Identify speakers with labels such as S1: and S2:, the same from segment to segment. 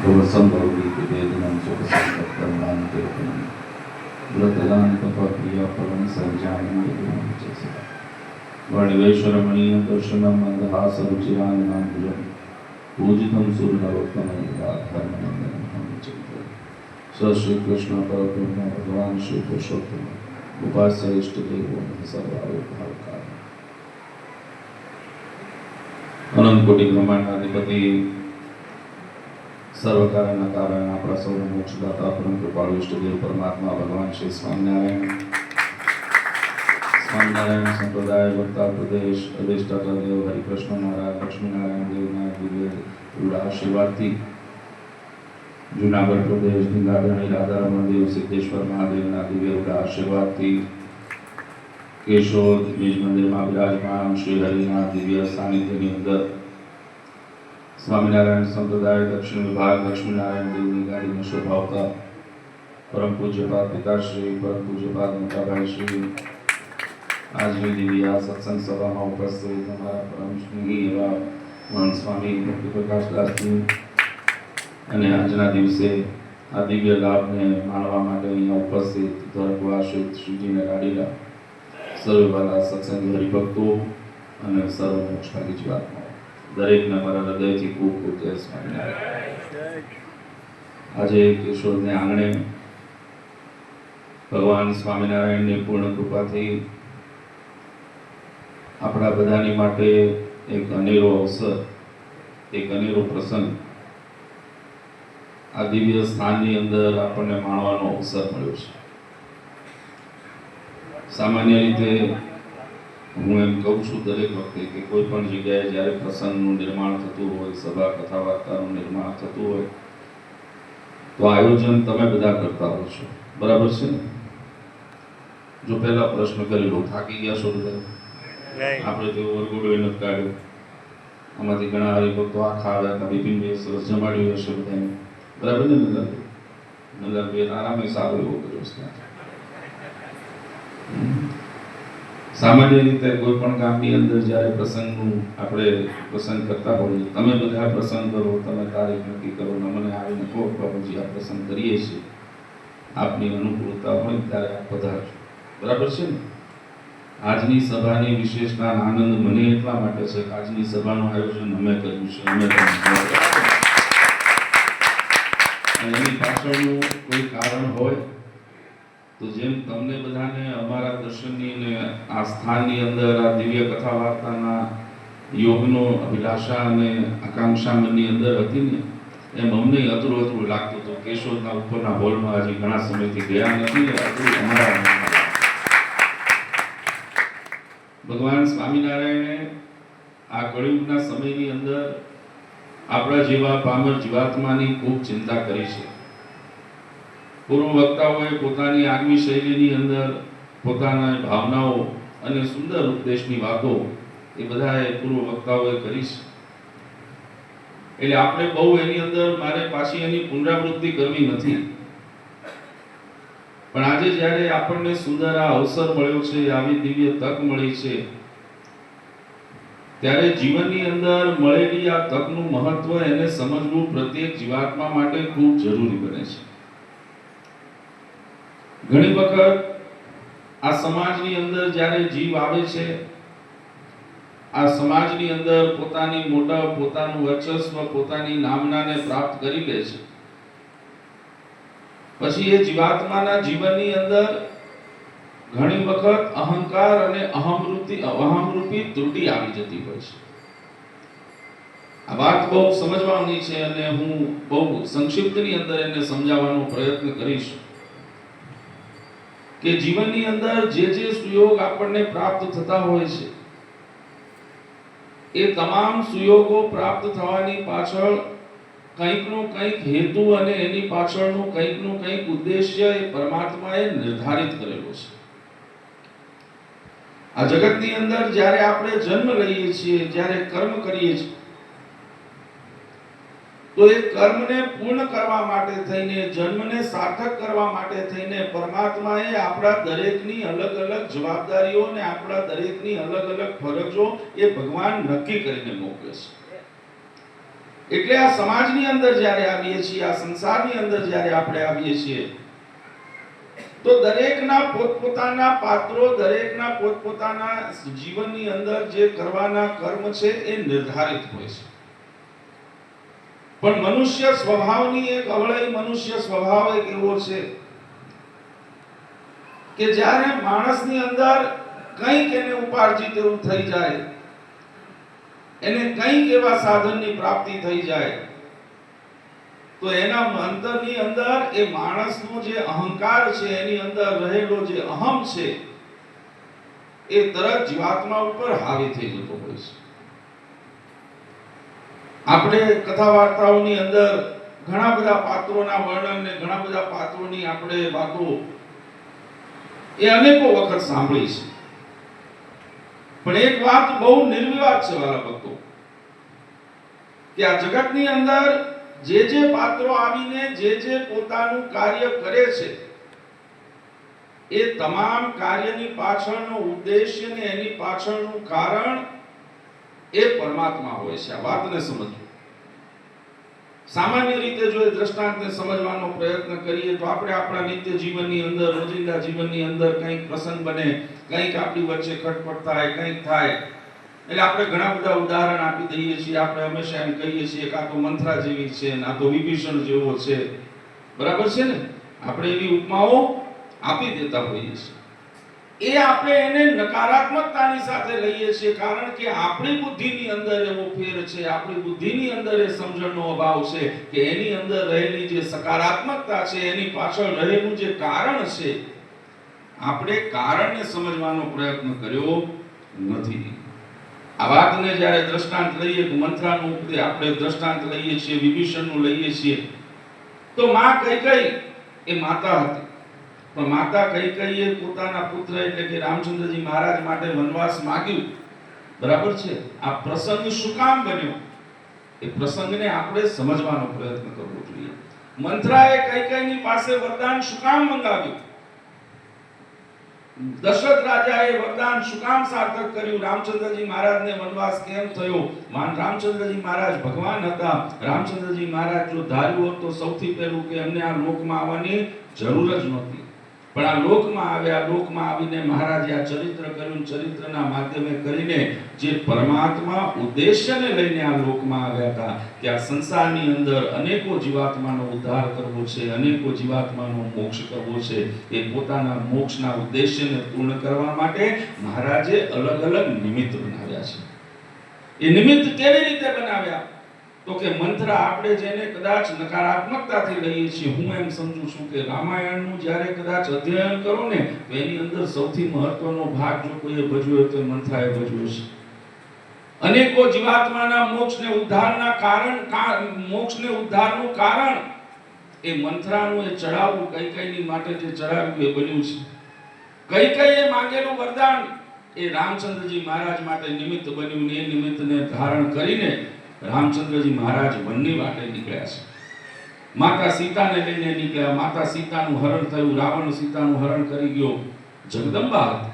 S1: भवसंभवी वेदनं सुखसंपत्तरणान्तेपनं व्रतदान तपक्रियाफलं सर्जानन्दविमोचसे वर्णिवेश्वरमणीय दर्शनं मन्दहासरुचिराननाम्बुजं पूजितं सुरनरोत्तमयुगाधर्मनन्दनं चिन्तये स श्रीकृष्ण परब्रह्म भगवान् श्री पुरुषोत्तम उपास्य इष्टदेवो सर्वालोकहारकार अनंत कोटि ब्रह्मांडाधिपति सर्वकारण कारण अपना सौ मोक्षदाता परम कृपालु इष्टदेव परमात्मा भगवान श्री स्वामीनारायण संप्रदाय वक्ता प्रदेश अधिष्ठाता देव हरिकृष्ण महाराज लक्ष्मी नारायण देवना दिव्य रूढ़ आशीर्वाद थी जूनागढ़ प्रदेश ढींगाधरणी राधारमण देव सिद्धेश्वर महादेवना दिव्य रूढ़ आशीर्वाद थी केशोद बीज मंदिर में विराजमान श्री हरिना दिव्य सानिध्य अंदर स्वामीनारायण संप्रदाय दक्षिण विभाग लक्ष्मी नारायण देवनी गाड़ी में शोभावता परम पूज्यपाद पिताश्री परम पूज्यपाद मोटाभाई श्री आज भी दिव्य सत्संग सभा में उपस्थित हमारा परम स्नेही एवं महंत स्वामी मुक्ति प्रकाश दास जी અને આજના દિવસે આ દિવ્ય લાભને માણવા માટે અહીંયા ઉપસ્થિત ધર્મવાસિત શ્રીજીને લાડીલા સર્વવાલા સત્સંગ હરિભક્તો અને સર્વ મોક્ષભાગી જીવાત્માઓ દરેકને મારા હૃદયથી ખૂબ ખૂબ જય સ્વામિનારાયણ. આજે કેશોદને આંગણે ભગવાન સ્વામિનારાયણની પૂર્ણ કૃપાથી આપણા બધાની માટે એક અનેરો અવસર, એક અનેરો પ્રસંગ આ દિવ્ય સ્થાનની અંદર આપણને માણવાનો અવસર મળ્યો છે. સામાન્ય રીતે હું એમ કહું છું દરેક વખતે કે કોઈ પણ જગ્યાએ જ્યારે પ્રસંગનું નિર્માણ થતું હોય, સભા કથા વાર્તાનું નિર્માણ થતું હોય તો આયોજન તમે બધા કરતા હો છો, બરાબર છે ને? જો પહેલા પ્રશ્ન કરી લો, થાકી ગયા છો બધા? આપણે તો વરઘોડો નથી કાઢ્યો, આમાંથી ઘણા હરિભક્તો આખા આવ્યા હતા, બિપિનભાઈ સરસ જમાડ્યું હશે બધાને, બરાબર ને? નંદનભાઈ આરામે સારો એવો કર્યો છે. સામાન્ય રીતે કોઈ પણ ગામની અંદર જ્યારે પ્રસંગનું આપણે પ્રસંગ કરતા હોઈએ, તમે બધા પ્રસંગ કરો, તમે તારીખ નક્કી કરો ને મને આવીને કહો બાબુજી આ પ્રસંગ કરીએ છીએ, આપની અનુકૂળતા હોય ત્યારે આપ પધારજો, બરાબર છે ને? આજની સભાની વિશેષતા આનંદ મને એટલા માટે છે કે આજની સભાનું આયોજન અમે કર્યું છે, અમે અને એની પાછળનું કોઈ કારણ હોય તો જેમ તમને બધાને અમારા દર્શનની અને આ સ્થાનની અંદર આ દિવ્ય કથા વાર્તાના યોગનો અભિલાષા અને આકાંક્ષા મનની અંદર હતી ને, એમ અમને અધૂરું અધૂરું લાગતું હતું. કેશોદના ઉપરના હોલમાં હજી ઘણા સમયથી ગયા નથી ને અધૂરું અમારા ભગવાન સ્વામિનારાયણે આ કળિયુગના સમયની અંદર આપણા જેવા પામર જીવાત્માની ખૂબ ચિંતા કરી છે. પૂર્વ વક્તાઓએ પોતાની આગવી શૈલીની અંદર પોતાના ભાવનાઓ અને સુંદર ઉપદેશની વાતો એ બધાએ પૂર્વ વક્તાઓએ કરી છે. એટલે આપણે બહુ એની અંદર મારે પાછી એની પુનરાવૃત્તિ કરવી નથી. પણ આજે જ્યારે આપણને સુંદર આ અવસર મળ્યો છે, આવી દિવ્ય તક મળી છે, ત્યારે જીવનની અંદર મળેલી આ તકનું મહત્વ એને સમજવું પ્રત્યેક જીવાત્મા માટે ખૂબ જરૂરી બને છે. ઘણી વખત આ સમાજની અંદર જ્યારે જીવ આવે છે, આ સમાજની અંદર પોતાની મોટા, પોતાનું વર્ચસ્વ, પોતાની નામનાને પ્રાપ્ત કરી લે છે, પછી એ જીવાત્માના જીવનની અંદર ઘણી વખત અહંકાર અને અહમરૂપી ત્રુટિ આવી જતી હોય છે. આ વાત બહુ સમજવાની છે અને હું બહુ સંક્ષિપ્તની અંદર એને સમજાવવાનો પ્રયત્ન કરીશ કે જીવનની અંદર જે જે સુયોગ આપણને પ્રાપ્ત થતા હોય છે, એ તમામ સુયોગો પ્રાપ્ત થવાની પાછળ કંઈકનો કંઈક હેતુ અને એની પાછળનું કંઈકનો કંઈક ઉદ્દેશ્ય એ પરમાત્માએ નિર્ધારિત કરેલો છે. આ જગતની અંદર જ્યારે આપણે જન્મ લઈએ છીએ, જ્યારે કર્મ કરીએ છીએ, તો એ કર્મને પૂર્ણ કરવા માટે થઈને, જન્મને સાર્થક કરવા માટે થઈને પરમાત્માએ આપણા દરેકની અલગ અલગ જવાબદારીઓ અને આપણા દરેકની અલગ અલગ ફરજો એ ભગવાન નક્કી કરીને મોકલે છે. એટલે આ સમાજની અંદર જ્યારે આવીએ છીએ, આ સંસારની અંદર જ્યારે આપણે આવીએ છીએ, તો દરેકના પોતપોતાના પાત્રો, દરેકના પોતપોતાના જીવનની અંદર જે કરવાના કર્મ છે એ નિર્ધારિત હોય છે. પણ મનુષ્ય સ્વભાવની એક અવળઈ મનુષ્ય સ્વભાવ એક એવો છે કે જ્યારે માણસની અંદર કંઈક એને ઉપાર્જિત એવું થઈ જાય, એને કંઈક એવા સાધનની પ્રાપ્તિ થઈ જાય, તો એના અંતરની અંદર એ માણસનો જે અહંકાર છે, એની અંદર રહેલો જે અહમ છે, એ તરત જીવાત્મા ઉપર હાવી થઈ જતો હોય છે. આપણે કથા વાર્તાઓની અંદર ઘણા બધા પાત્રોના વર્ણન ને ઘણા બધા પાત્રોની આપણે વાતો એ અનેકો વખત સાંભળી છે. પણ એક વાત બહુ નિર્વિવાદ છે વાલા ભક્તો, કે આ જગતની અંદર જે પાત્રો આવીને જે પોતાનું કાર્ય કરે છે, એ તમામ કાર્યની પાછળનો ઉદ્દેશ્ય ને એની પાછળનું કારણ એ પરમાત્મા હોય છે. આ વાતને સમજો. સામાન્ય રીતે જો એ દ્રષ્ટાંતને સમજવાનો પ્રયત્ન કરીએ તો આપણે આપણા નિત્ય જીવનની અંદર, રોજિંદા જીવનની અંદર કંઈક પ્રસંગ બને, કંઈક આપણી વચ્ચે ખટપટ થાય, કંઈક થાય, એટલે આપણે ઘણા બધા ઉદાહરણ આપી દઈએ છીએ. આપણે હંમેશા એમ કહીએ છીએ કે આ તો મંથરા જેવી છે, આ તો વિભીષણ જેવો છે. બરાબર છે ને? આપણે એવી ઉપમાઓ આપી દેતા હોઈએ છીએ. એ આપણે એને નકારાત્મકતાની સાથે લઈએ છીએ, કારણ કે આપણી બુદ્ધિની અંદર એવો ફેર છે, આપણી બુદ્ધિની અંદર એ સમજણનો અભાવ છે કે એની અંદર રહેલી જે સકારાત્મકતા છે, એની પાછળ રહેલું જે કારણ છે, આપણે કારણને સમજવાનો પ્રયત્ન કર્યો નથી. આ વાતને જ્યારે દ્રષ્ટાંત લઈએ તો મંથરાનું આપણે દ્રષ્ટાંત લઈએ છીએ, વિભીષણનું લઈએ છીએ, તો માં કૈકેયી એ માતા હતી. પણ માતા કૈકેયીએ પોતાના પુત્ર એટલે કે રામચંદ્રજી મહારાજ માટે વનવાસ માંગ્યું. બરાબર છે? આ પ્રસંગ શું કામ બન્યો, એ પ્રસંગને આપણે સમજવાનો પ્રયત્ન કરવો જોઈએ. મંથરાએ કૈકેયીની પાસે વરદાન શું કામ મંગાવ્યું? દશરથ રાજાએ વરદાન શું કામ સાર્થક કર્યું? રામચંદ્રજી મહારાજને વનવાસ કેમ થયો? રામચંદ્રજી મહારાજ ભગવાન હતા. રામચંદ્રજી મહારાજ જો ધાર્યું હોત તો સૌથી પહેલું કે એમને આ લોકમાં આવવાની જરૂર જ નહોતી, પણ આ લોકમાં આવ્યા. લોકમાં આવીને મહારાજે આ ચરિત્ર કર્યું. ચરિત્રના માધ્યમે કરીને જે પરમાત્મા ઉદ્દેશ્યને લઈને આ લોકમાં આવ્યા હતા કે આ સંસારની અંદર અનેકો જીવાત્માનો ઉદ્ધાર કરવો છે, અનેકો જીવાત્માનો મોક્ષ કરવો છે, એ પોતાના મોક્ષના ઉદ્દેશ્યને પૂર્ણ કરવા માટે મહારાજે અલગ અલગ નિમિત્ત બનાવ્યા છે. એ નિમિત્ત કેવી રીતે બનાવ્યા? તો કે મંથરા, આપણે જેને કદાચ નકારાત્મકતાથી લઈએ છીએ, હું એમ સમજુ છું કે રામાયણનું જ્યારે કદાચ અધ્યયન કરો ને, તો એની અંદર સૌથી મહત્વનો ભાગ જો કોઈએ ભજવ્યો તો મંથરાએ ભજવ્યો છે. અનેકો જીવાત્માના મોક્ષને ઉદ્ધારના કારણ, મોક્ષને ઉદ્ધારનું કારણ એ મંથરાનું એ ચડાવવું, કૈકેયીની માટે જે ચડાવ્યું એ બન્યું છે. કૈકેયીએ માંગેલું વરદાન એ રામચંદ્રજી મહારાજ માટે નિમિત્ત બન્યું. એ નિમિત્તને ધારણ કરીને રામચંદ્રજી મહારાજ વનની વાટે નીકળ્યા છે. માતા સીતાને લઈને નીકળ્યા. માતા સીતાનું હરણ થયું. રાવણ સીતાનું હરણ કરી ગયો. જગદંબા હતી.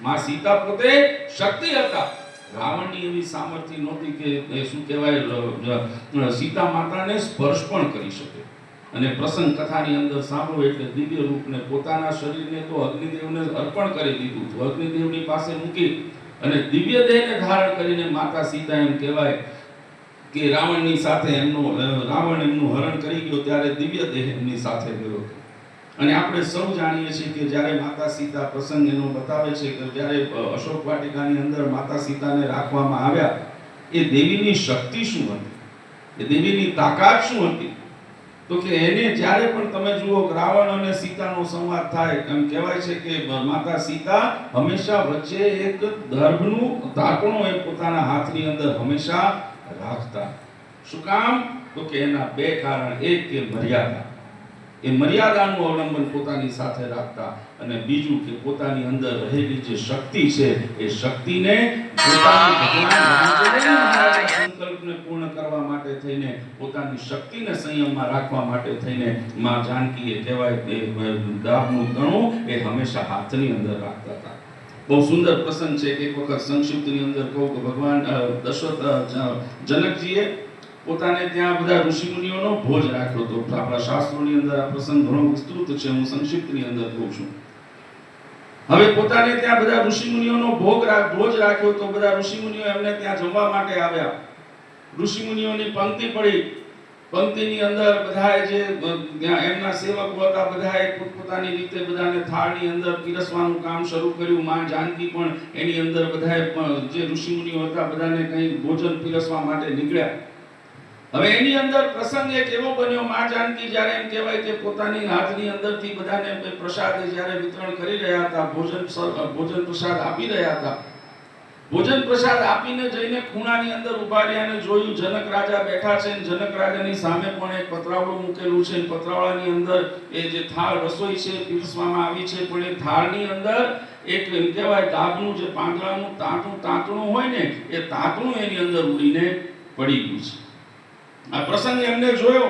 S1: માં સીતા પોતે શક્તિ હતા. રાવણની એવી સામર્થ્ય નહોતી કે શું કહેવાય, સીતા માતાને સ્પર્શ પણ કરી શકે. અને પ્રસંગ કથાની અંદર સાંભળો એટલે દિવ્ય રૂપને, પોતાના શરીરને તો અગ્નિદેવને અર્પણ કરી દીધું. તો અગ્નિદેવની પાસે મૂકી અને દિવ્ય દેહને ધારણ કરીને માતા સીતા એમ કહેવાય કે રાવણની સાથે રાવણ એમનું હરણ કરી ગયો ત્યારે દિવ્ય દેહ એમની સાથે ગયો. અને આપણે સૌ જાણીએ છીએ કે જ્યારે માતા સીતા, પ્રસંગ એનો બતાવે છે કે જ્યારે અશોક વાટિકાની અંદર માતા સીતાને રાખવામાં આવ્યા, એ દેવીની શક્તિ શું હતી, એ દેવીની તાકાત શું હતી? તો કે એને જ્યારે પણ તમે જુઓ રાવણ અને સીતાનો સંવાદ થાય, એમ કહેવાય છે કે માતા સીતા હંમેશા વચ્ચે એક દર્ભનું તાતણું એ પોતાના હાથની અંદર હંમેશા રાખતા. શું કામ? તો કે એના બે કારણ. એક કે મર્યાદા, એ મર્યાદાનું અવલંબન પોતાની સાથે રાખતા, અને બીજું કે પોતાની અંદર રહેલી જે શક્તિ છે એ શક્તિને પોતાની ભગવાન સંકલ્પને પૂર્ણ કરવા માટે થઈને, પોતાની શક્તિને સંયમમાં રાખવા માટે થઈને માં જાનકીએ કહેવાય કે દાબનું તણું એ હંમેશા હાથની અંદર રાખતા હતા. બહુ સુંદર પ્રસંગ છે કે એક વખત સંક્ષિપ્તની અંદર કહું કે ભગવાન દશરથ જનકજીએ પોતાને ત્યાં બધા ઋષિમુનિઓનો ભોજ રાખ્યો હતો. આપણા શાસ્ત્રોની અંદર આ પ્રસંગ ઘણો વિસ્તૃત છે, હું સંક્ષિપ્તની અંદર કહું છું. હવે પોતાને ત્યાં બધા ઋષિમુનિઓનો ભોજ રાખ્યો તો બધા ઋષિમુનિઓ એમને ત્યાં જમવા માટે આવ્યા. ઋષિમુનિઓની પંક્તિ પડી. પંક્તિની અંદર બધાએ જે એમના સેવકો હતા બધાએ પોતપોતાની રીતે બધાને થાળની અંદર પીરસવાનું કામ શરૂ કર્યું. માં જાનકી પણ એની અંદર બધાએ જે ઋષિમુનિઓ હતા બધાને કંઈ ભોજન પીરસવા માટે નીકળ્યા. હવે એની અંદર પ્રસંગ એક એવો બન્યો, માં જાનકી જ્યારે એમ કહેવાય કે પોતાની હાથની અંદરથી બધાને પ્રસાદ જ્યારે વિતરણ કરી રહ્યા હતા, ભોજન પ્રસાદ આપી રહ્યા હતા. ભોજન પ્રસાદ આપીને જઈને ખૂણાની અંદર ઉભા રહ્યા અને જોયું જનક રાજા બેઠા છે. જનક રાજાની સામે પણ એક પતરાવડું મૂકેલું છે. પતરાવડાની અંદર એ જે થાળ રસોઈ છે પીરસવામાં આવી છે, પણ એ થાળની અંદર એક એમ કહેવાય ડાબનું જે પાંદડાનું તાંતણું હોય ને એ તાંતણું એની અંદર ઉડીને પડી ગયું છે. આ પ્રસંગ એમને જોયો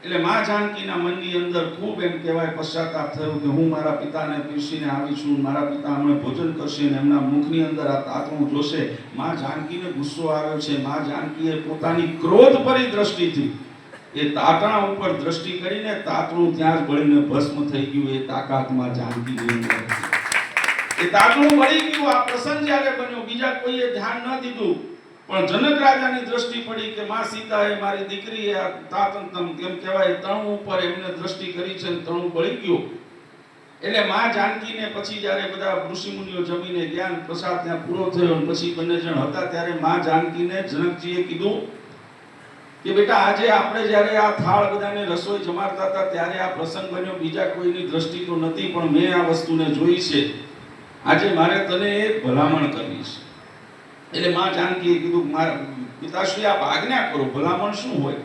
S1: એટલે માં જાનકીના મનની અંદર ખૂબ એમ કહેવાય પશ્ચાતાપ થયો કે હું મારા પિતાને પીરસીને આવી છું, મારા પિતા હમણાં ભોજન કરશે અને એમના મુખની અંદર આ તાતણું જોશે. માં જાનકીને ગુસ્સો આવ્યો છે. માં જાનકીએ પોતાની ક્રોધ ભરી દ્રષ્ટિથી એ તાતણા ઉપર દ્રષ્ટિ કરીને તાતણું ત્યાં જ બળીને ભસ્મ થઈ ગયું. એ તાકાતમાં જાનકીની અંદર એ તાતણું બળી ગયું. આ પ્રસંગ જ્યારે બન્યો બીજા કોઈએ ધ્યાન ન દીધું, પણ જનક રાજાની દ્રષ્ટિ પડી કે માં સીતા એ મારી દીકરી એ તાતણ કેમ કહેવાય તણું ઉપર એમને દ્રષ્ટિ કરી છે અને તણું બળી ગયું. એટલે માં જાનકીને પછી જ્યારે બધા ઋષિમુનિઓ જમીને જ્ઞાન પ્રસાદ ત્યાં પૂરો થયો અને પછી બંને જણ હતા ત્યારે માં જાનકીને જનકજીએ કીધું કે બેટા આજે આપણે જ્યારે આ થાળ બધાને રસોઈ જમાડતા હતા ત્યારે આ પ્રસંગ બન્યો. બીજા કોઈની દ્રષ્ટિ તો નથી, પણ મેં આ વસ્તુને જોઈ છે. આજે મારે તને એક ભલામણ કરવી છે. એટલે માં જાનકીએ કીધું મારા પિતાશ્રી આપ આજ્ઞા કરો, ભલામણ શું હોય?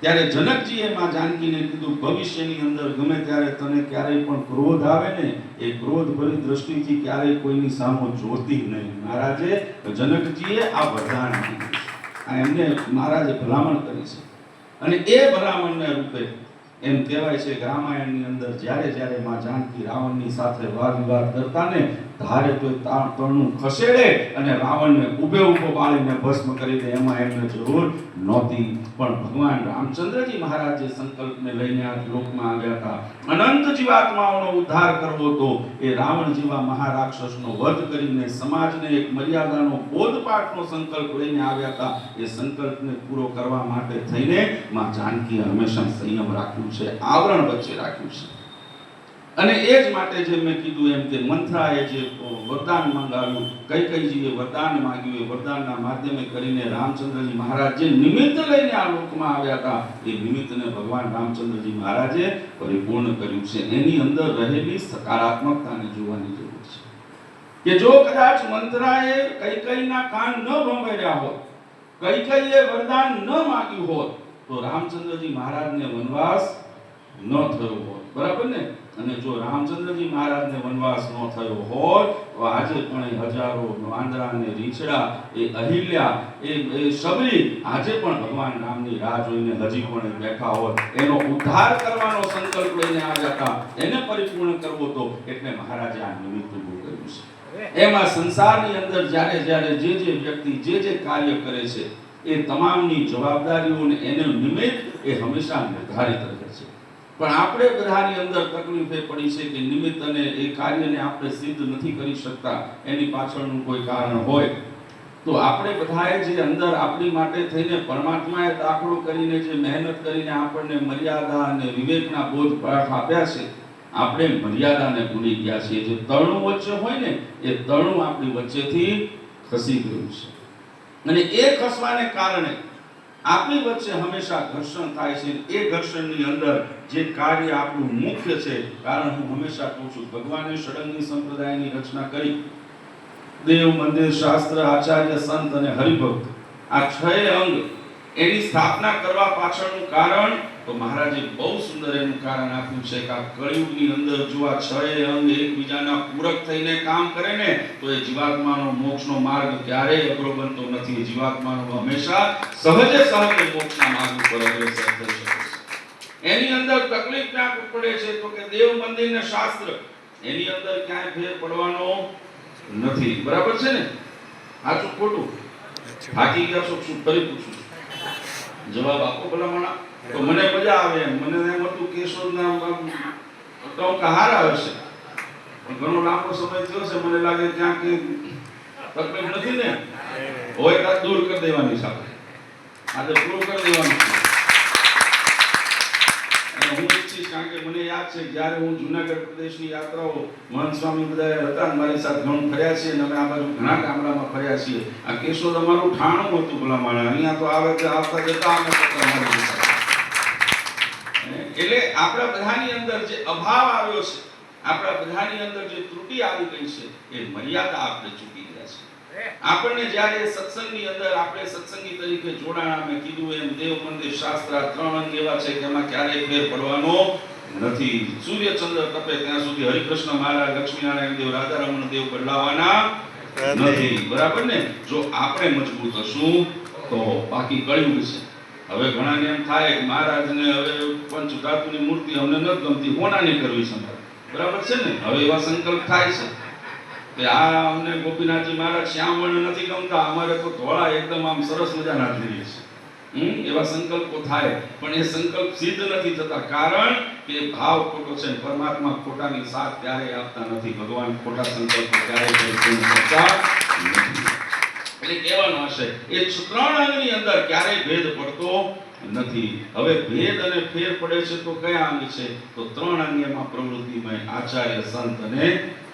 S1: ત્યારે જનકજીએ માં જાનકીને કીધું ભવિષ્યની અંદર ગમે ત્યારે તને ક્યારેય પણ ક્રોધ આવે ને એ ક્રોધ ભરી દ્રષ્ટિથી ક્યારેય કોઈની સામે જોતી નહીં. મહારાજે જનકજીએ આ વરદાન કીધું. આ એમને મહારાજે ભલામણ કરી છે અને એ ભલામણને રૂપે એમ કહેવાય છે કે રામાયણની અંદર જ્યારે જ્યારે માં જાનકી રાવણની સાથે વાદ વિવાદ કરતા ને ધારે તો તણનું ખસેડે અને રાવણને ઊભે ઊભો બાળીને ભસ્મ કરી દે, એમાં એમને જરૂર નહોતી. પણ ભગવાન રામચંદ્રજી મહારાજ જે સંકલ્પને લઈને આ લોકમાં આવ્યા હતા, અનંત જીવાત્માઓનો ઉદ્ધાર કરવો તો એ રાવણ જેવા મહારાક્ષસનો વધ કરીને સમાજને એક મર્યાદાનો બોધપાઠનો સંકલ્પ લઈને આવ્યા હતા. એ સંકલ્પને પૂરો કરવા માટે થઈને માં જાનકીએ હંમેશા સંયમ રાખ્યું છે, આવરણ વચ્ચે રાખ્યું છે. અને એ જ માટે જે મેં કીધું એમ કે મંથરાએ જે વરદાન માંગાવ્યું, કૈકેયીજીએ વરદાન માંગ્યું, એ વરદાનના માધ્યમે કરીને રામચંદ્રજી મહારાજ જે નિમિત્ત લઈને આ લોકમાં આવ્યા હતા એ નિમિત્તને ભગવાન રામચંદ્રજી મહારાજે પરિપૂર્ણ કર્યું છે. એની અંદર રહેલી સકારાત્મકતાને જોવાની જરૂર છે કે જો કદાચ મંથરાએ કૈકેયીના કાન ન ભંભેર્યા હોત, કૈકેયીએ વરદાન ન માંગ્યું હોત તો રામચંદ્રજી મહારાજને વનવાસ ન થયો હોત. બરાબર ને? અને જો રામચંદ્રજી મહારાજને વનવાસ ન થયો હોત તો આજે પણ હજારો વાંદરા અને રીછડા એ અહિલ્યા એ સબરી આજે પણ ભગવાન રામની રાહ જોઈને હજી પણ બેઠા હોત. એનો ઉદ્ધાર કરવાનો સંકલ્પ લઈને આવ્યા હતા, એને પરિપૂર્ણ કરવો તો એટલે મહારાજે આ નિમિત્ત ઊભું કર્યું છે. એમાં સંસારની અંદર જ્યારે જ્યારે જે વ્યક્તિ જે કાર્ય કરે છે એ તમામની જવાબદારીઓને એનું નિમિત્ત એ હંમેશા નિર્ધારિત રહે છે. પણ આપણે બધાની અંદર તકલીફ એ પડી છે કે નિમિત્ત અને એ કાર્યને આપણે સિદ્ધ નથી કરી શકતા. એની પાછળનું કોઈ કારણ હોય તો આપણે બધાએ જે અંદર આપણી માટે થઈને પરમાત્માએ દાખલો કરીને જે મહેનત કરીને આપણને મર્યાદા અને વિવેકના બોધ પાઠ આપ્યા છે, આપણે મર્યાદાને ભૂલી ગયા છીએ. જે તળું વચ્ચે હોય ને એ તળું આપણી વચ્ચેથી ખસી ગયું છે અને એ ખસવાને કારણે આપણી વચ્ચે હંમેશા ઘર્ષણ થાય છે. એ ઘર્ષણની અંદર જે કાર્ય આપણું મુખ્ય છે, કારણ હું હંમેશા કહું છું ભગવાને ષડંગી સંપ્રદાયની રચના કરી. દેવ, મંદિર, શાસ્ત્ર, આચાર્ય, સંત અને હરિભક્ત આ 6 અંગ એની સ્થાપના કરવા પાછળનું કારણ તો મહારાજે બહુ સુંદર એનું કારણ આપ્યું છે કે આ કળિયુગની અંદર જો આ 6 અંગ એકબીજાના પૂરક થઈને કામ કરે ને તો એ જીવાત્માનો મોક્ષનો માર્ગ ક્યારેય અઘરો બનતો નથી. જીવાત્માનો હંમેશા સહજે મોક્ષના માર્ગ ઉપર અગ્રસર થઈ શકે છે. એની અંદર તકલીફ ક્યાં પડે છે તો કે દેવ, મંદિર ને શાસ્ત્ર એની અંદર ક્યાંય ફેર પડવાનો નથી. બરાબર છે ને? સાચું ખોટું? થાકી ગયા છો? શું ફરી પૂછું? જવાબ આપો ભલામણા. તો મને મજા આવે એમ. મને એમ હતું કેશોદના ટોંક હારા હશે, પણ ઘણો લાંબો સમય થયો છે, મને લાગે ક્યાંક તકલીફ નથી ને, હોય તો દૂર કરી દેવાની સાથે આજે પૂરું કરી દેવાનું છે. અને હું ઈચ્છીશ, કારણ કે મને યાદ છે જ્યારે હું જુનાગઢ પ્રદેશની યાત્રાઓ મહંત સ્વામી બધા હતા મારી સાથે ઘણું ફર્યા છીએ, અને અમે આ બાજુ ઘણા ગામડામાં ફર્યા છીએ. આ કેશોદ અમારું ઠાણું હતું ભલામણા. અહીંયા તો આવે છે આવતા જતા અમે એટલે આપણા બધાની અંદર જે અભાવ આવ્યો છે, આપણા બધાની અંદર જે ત્રુટિ આવી ગઈ છે, એ મર્યાદા આપણે ચૂકી ગયા છે. આપણને જ્યારે સત્સંગની અંદર આપણે સત્સંગી તરીકે જોડાણા, મેં કીધું એમ દેવ મંદિર શાસ્ત્ર 3 અંગ એવા છે કે એમાં ક્યારેય ફેર પડવાનો નથી. સૂર્ય ચંદ્ર તપે ત્યાં સુધી હરિકૃષ્ણ મહારાજ, લક્ષ્મીનારાયણ દેવ, રાધારમણ દેવ બદલાવાના નથી. બરાબર ને? જો આપણે મજબૂત હશું તો બાકી કળિયુગ છે. હવે ઘણાને એમ થાય કે મહારાજને હવે પંચધાતુની મૂર્તિ અમને નથી ગમતી, કોનાની કરવી છે? બરાબર છે ને? હવે એવા સંકલ્પ થાય છે કે આ અમને ગોપીનાથજી મહારાજ શ્યામ વર્ણ નથી ગમતા, અમારે તો ધોળા એકદમ આમ સરસ મજાના જોઈએ છે. એવા સંકલ્પો થાય, પણ એ સંકલ્પ સિદ્ધ નથી થતા. કારણ કે ભાવ ખોટો છે. પરમાત્મા ખોટાની સાથ ક્યારેય આપતા નથી. ભગવાન ખોટા સંકલ્પો ક્યારેય કરતા નથી. એટલે કહેવાનો હશે એ 3 અંગની અંદર ક્યારેય ભેદ પડતો નથી. હવે ભેદ અને ફેર પડે છે તો કયા અંગ છે? તો 3 અંગ એમાં પ્રવૃત્તિમય, આચાર્ય, સંત અને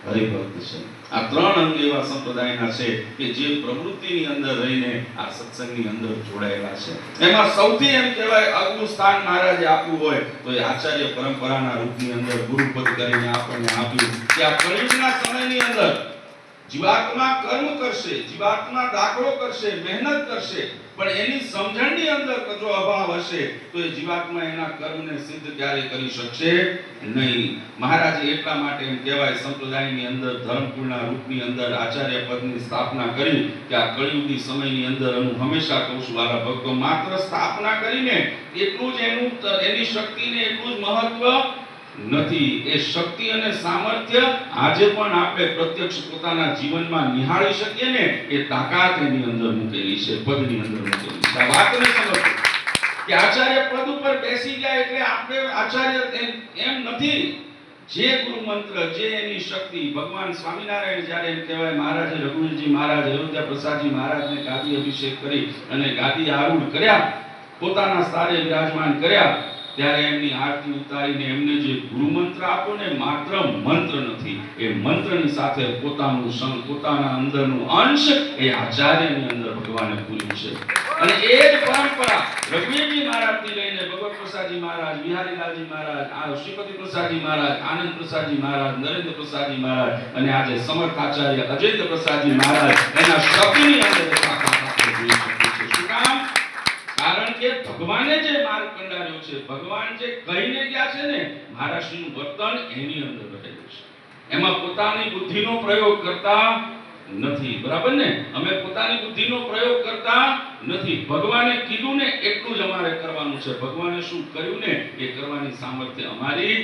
S1: હરિભક્ત છે. આ 3 અંગ એવા સંપ્રદાયના છે કે જે પ્રવૃત્તિની અંદર રહીને આ સત્સંગની અંદર જોડાયેલા છે. એમાં સૌથી એમ કહેવાય અગ્રુ સ્થાન મહારાજે આપ્યું હોય તો એ આચાર્ય પરંપરાના રૂપની અંદર ગુરુપદ કરીને આપણને આપ્યું કે આ કળિયુગના સમયની અંદર જીવાત્મા કર્મ કરશે, જીવાત્મા દાખલો કરશે, મહેનત કરશે, પણ એની સમજણની અંદર જો અભાવ હશે તો એ જીવાત્મા એના કર્મને સિદ્ધ ક્યારે કરી શકશે નહીં. મહારાજે એટલા માટે એમ કહેવાય સંપ્રદાયની અંદર ધર્મકુળના રૂપની અંદર આચાર્ય પદની સ્થાપના કરી કે આ કળિયુગી સમયની અંદર હું હંમેશા કહું છું મારા ભક્તો, માત્ર સ્થાપના કરીને એટલું જ એની શક્તિને એટલું જ મહત્વ નથી. એ શક્તિ અને સામર્થ્ય આજે પણ આપણે પ્રત્યક્ષ પોતાના જીવનમાં નિહાળી શકીએ ને, એ તાકાત એની અંદર મૂકેલી છે, પદની અંદર મૂકેલી છે. આ વાતને સમજો કે આચાર્ય પદ ઉપર બેસી ગયા એટલે આપણે આચાર્ય એમ નથી. જે ગુરુ મંત્ર, જે એની શક્તિ, ભગવાન સ્વામિનારાયણ જ્યારે એમ કહેવાય મહારાજે રઘુવીરજી મહારાજ, અયોધ્યા પ્રસાદજી મહારાજને ગાદી અભિષેક કરી અને ગાદી આરૂઢ કર્યા, પોતાના સ્થાને વિરાજમાન કર્યા, ત્યારે એમની આરતી ઉતારીને એમને જે ગુરુ મંત્ર આપો ને, માત્ર મંત્ર નથી, એ મંત્રની સાથે પોતાના અંદરનું અંશ એ આચાર્યની અંદર ભગવાને પૂર્યું છે. અને એ જ પરંપરા રઘુવીરજી મહારાજથી લઈને ભગવત પ્રસાદજી મહારાજ, બિહારીલાલજી મહારાજ, શ્રીપતિ પ્રસાદજી મહારાજ, આનંદ પ્રસાદજી મહારાજ, નરેન્દ્ર પ્રસાદજી મહારાજ અને આજે સમર્થ આચાર્ય અજેન્દ્ર પ્રસાદજી મહારાજ એના શબ્દની અંદર તાકાત આપણે જોઈ શકીએ છીએ. શું કામ? કારણ કે ભગવાને જે માર્ગ કંડાર્યો છે, ભગવાન જે કહીને ગયા છે ને, મહારાજનું વર્તન એની અંદર રહેલું છે. એમાં પોતાની બુદ્ધિનો પ્રયોગ કરતા નથી. બરાબર ને? અમે પોતાની બુદ્ધિનો પ્રયોગ કરતા નથી. ભગવાને કીધું ને એટલું જ અમારે કરવાનું છે. ભગવાને શું કર્યું ને એ કરવાની સામર્થ્ય અમારી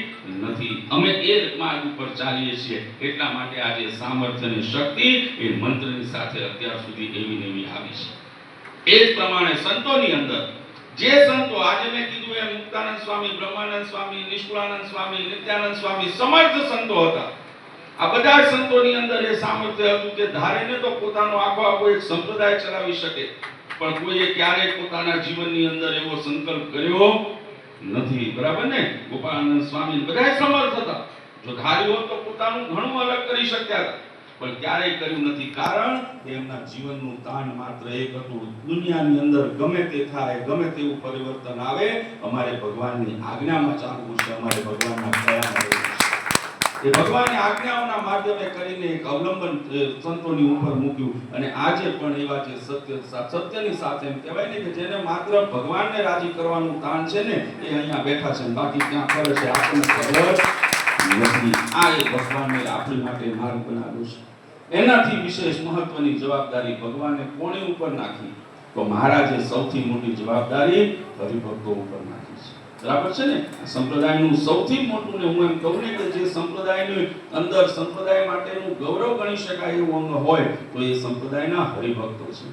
S1: નથી. અમે એ માર્ગ ઉપર ચાલીએ છીએ. એટલા માટે આજે સામર્થ્ય અને શક્તિ એ મંત્રની સાથે અત્યાર સુધી એવી ને એવી આવી છે. એ જ પ્રમાણે સંતોની અંદર જે સંતો આજે મેં કીધું એમ મુક્તાનંદ સ્વામી, બ્રહ્માનંદ સ્વામી, નિષ્કુળાનંદ સ્વામી, નિત્યાનંદ સ્વામી સમર્થ સંતો હતા. આ બધા સંતોની અંદર એ સામર્થ્ય હતું કે ધારીને તો પોતાનો આખો એક સંપ્રદાય ચલાવી શકે, પણ કોઈએ ક્યારેય પોતાના જીવનની અંદર એવો સંકલ્પ કર્યો નથી. બરાબર ને? ગોપાળાનંદ સ્વામી બધા સમર્થ હતા. જો ધાર્યું હોત તો પોતાનું ઘણું અલગ કરી શક્યા હતા, પણ ક્યારેય કર્યું નથી. કારણ કે એમના જીવનનું તાણ માત્ર એક હતું, દુનિયાની અંદર ગમે તે થાય, ગમે તેવું પરિવર્તન આવે, અમારે ભગવાનની આજ્ઞામાં ચાલવું છે, અમારે ભગવાનના કયામાં રહેવું છે. એ ભગવાનની આજ્ઞાઓના માધ્યમે કરીને એક અવલંબન સંતોની ઉપર મૂક્યું. અને આજે પણ એવા જે સત્યની સાથે એમ કહેવાય ને કે જેને માત્ર ભગવાનને રાજી કરવાનું તાણ છે ને, એ અહીંયા બેઠા છે, બાકી ક્યાં કરે છે આપણને ખબર નથી. આ એ ભગવાનને આપણી માટે માર્ગ બનાવ્યો છે. એનાથી વિશેષ મહત્વની જવાબદારી ભગવાને કોની ઉપર નાખી? તો મહારાજે સૌથી મોટી જવાબદારી હરિભક્તો ઉપર નાખી છે. બરાબર છે ને? સંપ્રદાયનું સૌથી મોટું, ને હું એમ કહું ને કે જે સંપ્રદાયની અંદર સંપ્રદાય માટેનું ગૌરવ ગણી શકાય એવું અંગ હોય તો એ સંપ્રદાયના હરિભક્તો છે.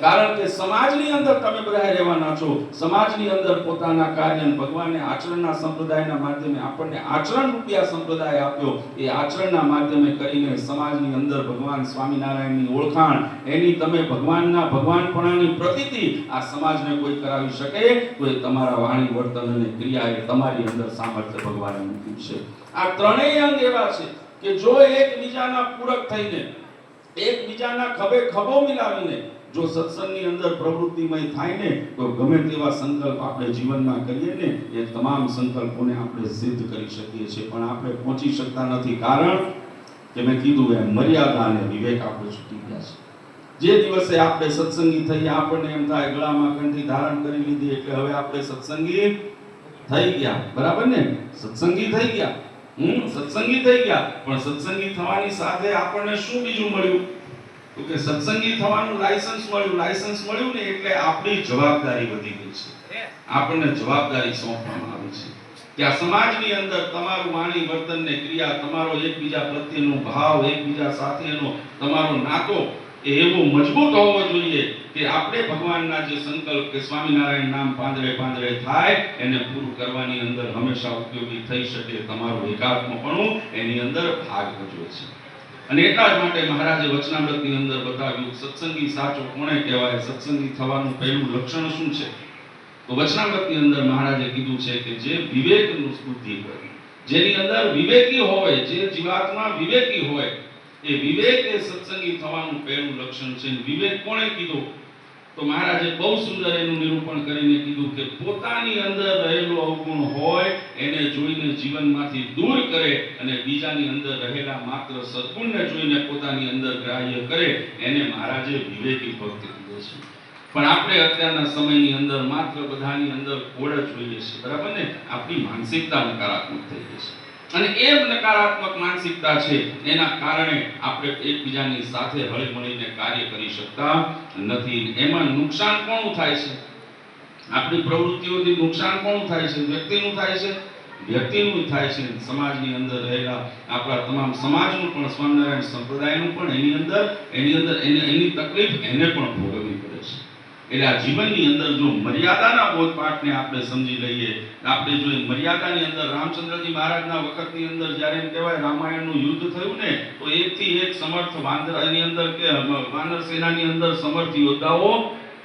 S1: કારણ કે સમાજની અંદર તમે બધા રહેવાના છો, સમાજની અંદર પોતાના કાર્ય ભગવાને આચરણના સંપ્રદાયના માધ્યમે આપણને આચરણ રૂપિયા સંપ્રદાય આપ્યો. એ આચરણના માધ્યમે કરીને સમાજની અંદર ભગવાન સ્વામિનારાયણની ઓળખાણ, એની તમે ભગવાનના ભગવાનપણાની પ્રતીતિ આ સમાજને કોઈ કરાવી શકે તો એ તમારા વાણી, વર્તન અને ક્રિયાએ તમારી અંદર સામર્થ્ય ભગવાને મૂક્યું છે. આ ત્રણેય અંગ એવા છે કે જો એકબીજાના પૂરક થઈને, એકબીજાના ખભે ખભો મિલાવીને જો સત્સંગની અંદર પ્રવૃત્તિમય થાય ને તો ગમે તેવા સંકલ્પ આપણે જીવનમાં કરીએ ને એ તમામ સંકલ્પોને આપણે સિદ્ધ કરી શકીએ છીએ. પણ આપણે પહોંચી શકતા નથી, કારણ કે મેં કીધું એમ મર્યાદા અને વિવેક આપણે છૂટી ગયા છે. જે દિવસે આપણે સત્સંગી થઈએ આપણને એમ થાય ગળામાં કંઠી ધારણ કરી લીધી એટલે હવે આપણે સત્સંગી થઈ ગયા, બરાબર ને? સત્સંગી થઈ ગયા, સત્સંગી થઈ ગયા. પણ સત્સંગી થવાની સાથે આપણને શું બીજું મળ્યું? તો કે સત્સંગી થવાનું લાયસન્સ મળ્યું. લાયસન્સ મળ્યું ને એટલે આપણી જવાબદારી વધી ગઈ છે. આપણને જવાબદારી સોંપવામાં આવી છે કે આ સમાજની અંદર તમારું વાણી, વર્તન ને ક્રિયા, તમારો એકબીજા પ્રત્યેનો ભાવ, એકબીજા સાથેનો તમારો નાતો એવો મજબૂત હોવો જોઈએ કે આપણે ભગવાનના જે સંકલ્પ કે સ્વામિનારાયણ નામ પાંદડે પાંદડે થાય એને પૂરું કરવાની અંદર હંમેશા ઉપયોગી થઈ શકે. તમારું એકાત્મપણું એની અંદર ભાગ ભજવે છે. અને એટલા જ માટે મહારાજે વચનામૃતની અંદર બતાવ્યું સત્સંગી સાચો કોને કહેવાય, સત્સંગી થવાનું પહેલું લક્ષણ શું છે? તો વચનામૃતની અંદર મહારાજે કીધું છે કે જે વિવેકનું બુદ્ધિ હોય, જેની અંદર વિવેકી હોય, જે જીવાત્મા વિવેકી હોય, એ વિવેક એ સત્સંગી થવાનું પહેલું લક્ષણ છે. વિવેક કોણે કીધું? તો મહારાજે બહુ સુંદર એનું નિરૂપણ કરીને કીધું કે પોતાની અંદર રહેલો અવગુણ હોય એને જોઈને જીવનમાંથી દૂર કરે અને બીજાની અંદર રહેલા માત્ર સદગુણને જોઈને પોતાની અંદર ગ્રાહ્ય કરે, એને મહારાજે વિવેકી ભક્તિ કીધો છે. પણ આપણે અત્યારના સમયની અંદર માત્ર બધાની અંદર કોડ જ જોઈએ છે, બરાબર ને? આપણી માનસિકતા નકારાત્મક થઈ ગઈ છે અને એ નકારાત્મક માનસિકતા છે એના કારણે આપણે એકબીજાની સાથે હળીમળીને કાર્ય કરી શકતા નથી. એમાં નુકસાન કોનું થાય છે? આપણી પ્રવૃત્તિઓથી નુકસાન કોનું થાય છે? વ્યક્તિનું થાય છે, વ્યક્તિનું થાય છે. સમાજની અંદર રહેલા આપણા તમામ સમાજનું પણ, સ્વામિનારાયણ સંપ્રદાયનું પણ એની અંદર એની તકલીફ એને પણ ભોગવવી પડે છે. એટલે આ જીવનની અંદર જો મર્યાદાના બોધપાઠને આપણે સમજી લઈએ, આપણે જો મર્યાદાની અંદર રામચંદ્રજી મહારાજના વખતની અંદર જ્યારે એમ કહેવાય રામાયણનું યુદ્ધ થયું ને તો એકથી એક સમર્થ વાનરની અંદર કે વાનર સેનાની અંદર સમર્થ યોદ્ધાઓ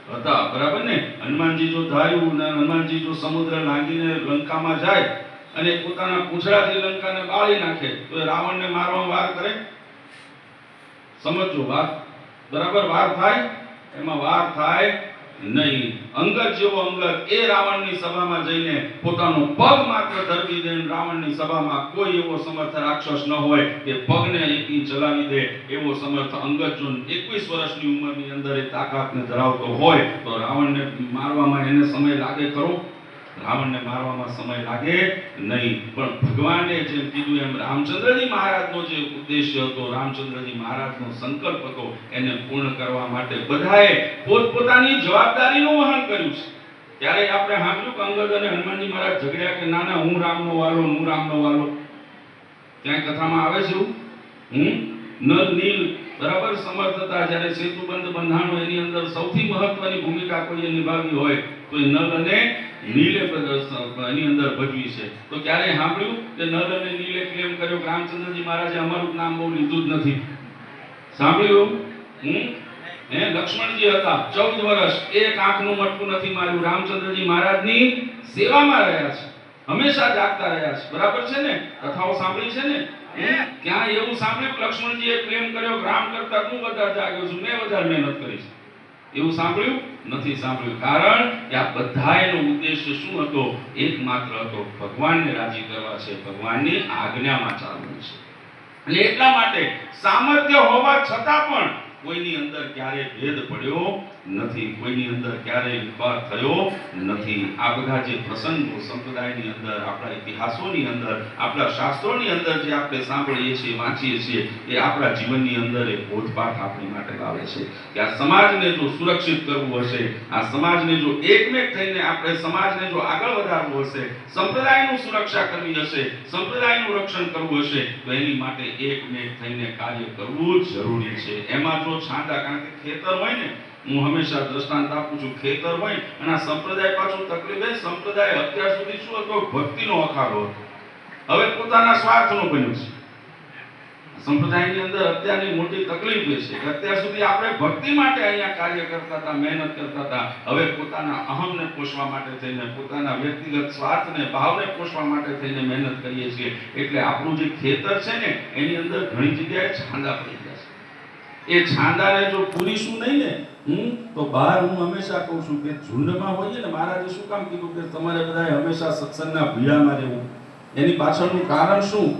S1: હતા, બરાબર ને? હનુમાનજી જો ધાર્યું ને હનુમાનજી જો સમુદ્ર લાંગીને લંકામાં જાય અને પોતાના પૂંછડાથી લંકાને બાળી નાખે તો એ રાવણને મારવામાં વાર કરે? સમજો વાત, બરાબર? વાર થાય? એમાં વાર થાય નહીં. અંગદ જેવો અંગદ એ રાવણની સભામાં જઈને પોતાનો પગ માત્ર ધરવી દે, રાવણની સભામાં કોઈ એવો સમર્થ રાક્ષસ ન હોય કે પગને એકી ચલાવી દે એવો સમર્થ અંગદ જો 21 વર્ષની ઉંમરની અંદર એ તાકાતને ધરાવતો હોય તો રાવણને મારવામાં એને સમય લાગે ખરો? રાવણને મારવામાં સમય લાગે નહીં. પણ ભગવાને જેમ કીધું એમ રામચંદ્રજી મહારાજનો જે ઉદ્દેશ્ય હતો, રામચંદ્રજી મહારાજનો સંકલ્પ હતો, એને પૂર્ણ કરવા માટે બધાએ પોતપોતાની જવાબદારીનું વહન કર્યું છે. ત્યારે આપણે સાંભળ્યું કે અંગદ અને હનુમાનજી મહારાજ ઝઘડ્યા કે ના ના હું રામનો વાલો, હું રામનો વાલો. ક્યાંય કથામાં આવે છે એવું? નલ નીલ બરાબર સમર્થ હતા. જ્યારે સેતુબંધ બંધાણો એની અંદર સૌથી મહત્વની ભૂમિકા કોઈએ નિભાવી હોય તો એ નલ અને નીલે એની અંદર ભજવી છે. તો ક્યારેય સાંભળ્યું કે નલ અને નીલે ક્લેમ કર્યો કે રામચંદ્રજી મહારાજે અમારું નામ બહુ લીધું જ નથી? સાંભળ્યું? લક્ષ્મણજી હતા 14 વર્ષ એક આંખનું મટકું નથી માર્યું. રામચંદ્રજી મહારાજની સેવામાં રહ્યા છે, હંમેશા જાગતા રહ્યા છે, બરાબર છે ને? કથાઓ સાંભળી છે ને? ક્યાં એવું સાંભળ્યું કે લક્ષ્મણજીએ ક્લેમ કર્યો કે રામ કરતા તું વધારે જાગ્યો છું, મેં વધારે મહેનત કરી છે? એવું સાંભળ્યું? નથી સાંભળ્યું. કારણ કે આ બધાયનો ઉદ્દેશ્ય શું હતો? એકમાત્ર હતો, ભગવાનને રાજી કરવા છે, ભગવાનની આજ્ઞામાં ચાલવું છે. અને એટલા માટે સામર્થ્ય હોવા છતાં પણ કોઈની અંદર ક્યારે ભેદ પડ્યો નથી, કોઈની અંદર ક્યારે વિવાદ થયો નથી. આ બધા જે પ્રસંગો સંપ્રદાયની અંદર, આપણા ઇતિહાસોની અંદર, આપણા શાસ્ત્રોની અંદર જે આપણે સાંભળીએ છીએ, વાંચીએ છીએ, એ આપણા જીવનની અંદર એક બોધપાઠ આપણી માટે લાવે છે કે આ સમાજને જો સુરક્ષિત કરવું હશે, આ સમાજને જો એકમેક થઈને આપણે સમાજને જો આગળ વધારવું હશે, સંપ્રદાયનું સુરક્ષા કરવી હશે, સંપ્રદાયનું રક્ષણ કરવું હશે તો એની માટે એકમેક થઈને કાર્ય કરવું જરૂરી છે. એમાં જો છાંટા, કારણ કે ખેતર હોય ને હું હંમેશા દ્રષ્ટાંત આપું છું, ખેતર હોય અને આ સંપ્રદાય પાછું તકલીફ એ સંપ્રદાય અત્યાર સુધી શું હતો, ભક્તિનો અખાડો હતો. હવે પોતાના સ્વાર્થનો બન્યો છે. સંપ્રદાયની અંદર અત્યારની મોટી તકલીફ એ છે કે અત્યાર સુધી આપણે ભક્તિ માટે અહીંયા કાર્ય કરતા હતા, મહેનત કરતા હતા. હવે પોતાના અહમને પોષવા માટે થઈને, પોતાના વ્યક્તિગત સ્વાર્થને, ભાવને પોષવા માટે થઈને મહેનત કરીએ છીએ. એટલે આપણું જે ખેતર છે ને એની અંદર ઘણી જગ્યાએ છાંદા પડી ગયા છે. એ છાંદાને જો પૂરીશું નહીં ને તો બહાર હું હંમેશા કહું છું કે ઝુંડમાં હોઈએ ને, મહારાજે શું કામ કીધું કે તમારે બધાએ હંમેશા સત્સંગના ભીડામાં રહેવું? એની પાછળનું કારણ શું?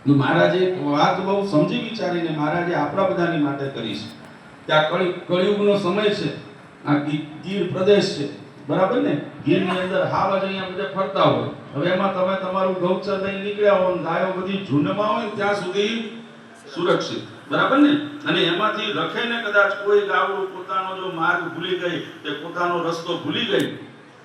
S1: મહારાજે એક વાત બહુ સમજી વિચારીને મહારાજે આપણા બધાની માટે કરી છે કે આ કળિયુગનો સમય છે, આ ગીર પ્રદેશ છે, બરાબર ને? ગીરની અંદર હાવ જ અહીંયા બધે ફરતા હોય. હવે એમાં તમે તમારું ગૌચર લઈને નીકળ્યા હો, ગાયો બધી ઝુંડમાં હોય ત્યાં સુધી સુરક્ષિત, બરાબર ને? અને એમાંથી રખેને કદાચ કોઈ ગાવડું પોતાનો જો માર્ગ ભૂલી ગઈ, તે પોતાનો રસ્તો ભૂલી ગઈ,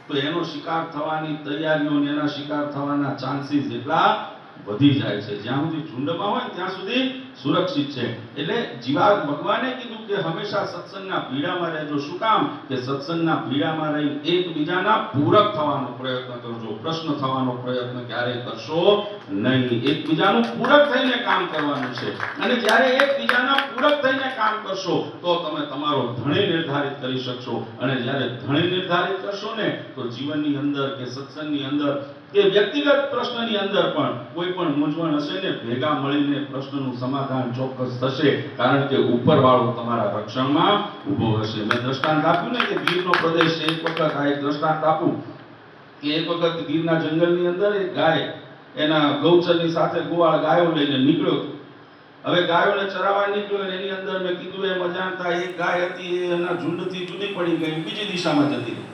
S1: તો એનો શિકાર થવાની તૈયારીઓ અને એના શિકાર થવાના ચાન્સીસ એટલા વધી જાય છે. જ્યાં સુધી ઝુંડમાં હોય ત્યાં સુધી સુરક્ષિત છે. એટલે જીવા ભગવાને કીધું કે હંમેશા સત્સંગના ભીડામાં રહેજો. શું કામ? કે સત્સંગના ભીડામાં રહી એકબીજાના પૂરક થવાનો પ્રયત્ન કરજો. પ્રશ્ન થવાનો પ્રયત્ન ક્યારેય કરશો નહીં. એકબીજાનું પૂરક થઈને કામ કરવાનું છે. અને જ્યારે એકબીજાના પૂરક થઈને કામ કરશો તો તમે તમારો ધણી નિર્ધારિત કરી શકશો. અને જ્યારે ધણી નિર્ધારિત કરશો ને તો જીવનની અંદર કે સત્સંગની અંદર કે વ્યક્તિગત પ્રશ્નની અંદર પણ કોઈ પણ મૂંઝવણ હશે ને, ભેગા મળીને પ્રશ્નનું સમાધાન ચોક્કસ થશે. કારણ કે ઉપરવાળો તમારા રક્ષણમાં ઊભો હશે. મેં દ્રષ્ટાંત આપ્યું ને કે ગીરનો પ્રદેશ છે. એક વખત આ એક દ્રષ્ટાંત આપું કે એક વખત ગીરના જંગલની અંદર એક ગાય એના ગૌચરની સાથે ગોવાળ ગાયો લઈને નીકળ્યો હતો. હવે ગાયોને ચરાવવા નીકળ્યો અને એની અંદર મેં કીધું એમ અજાણતા એક ગાય હતી એના ઝુંડથી જુદી પડી ગઈ, બીજી દિશામાં જતી રહી.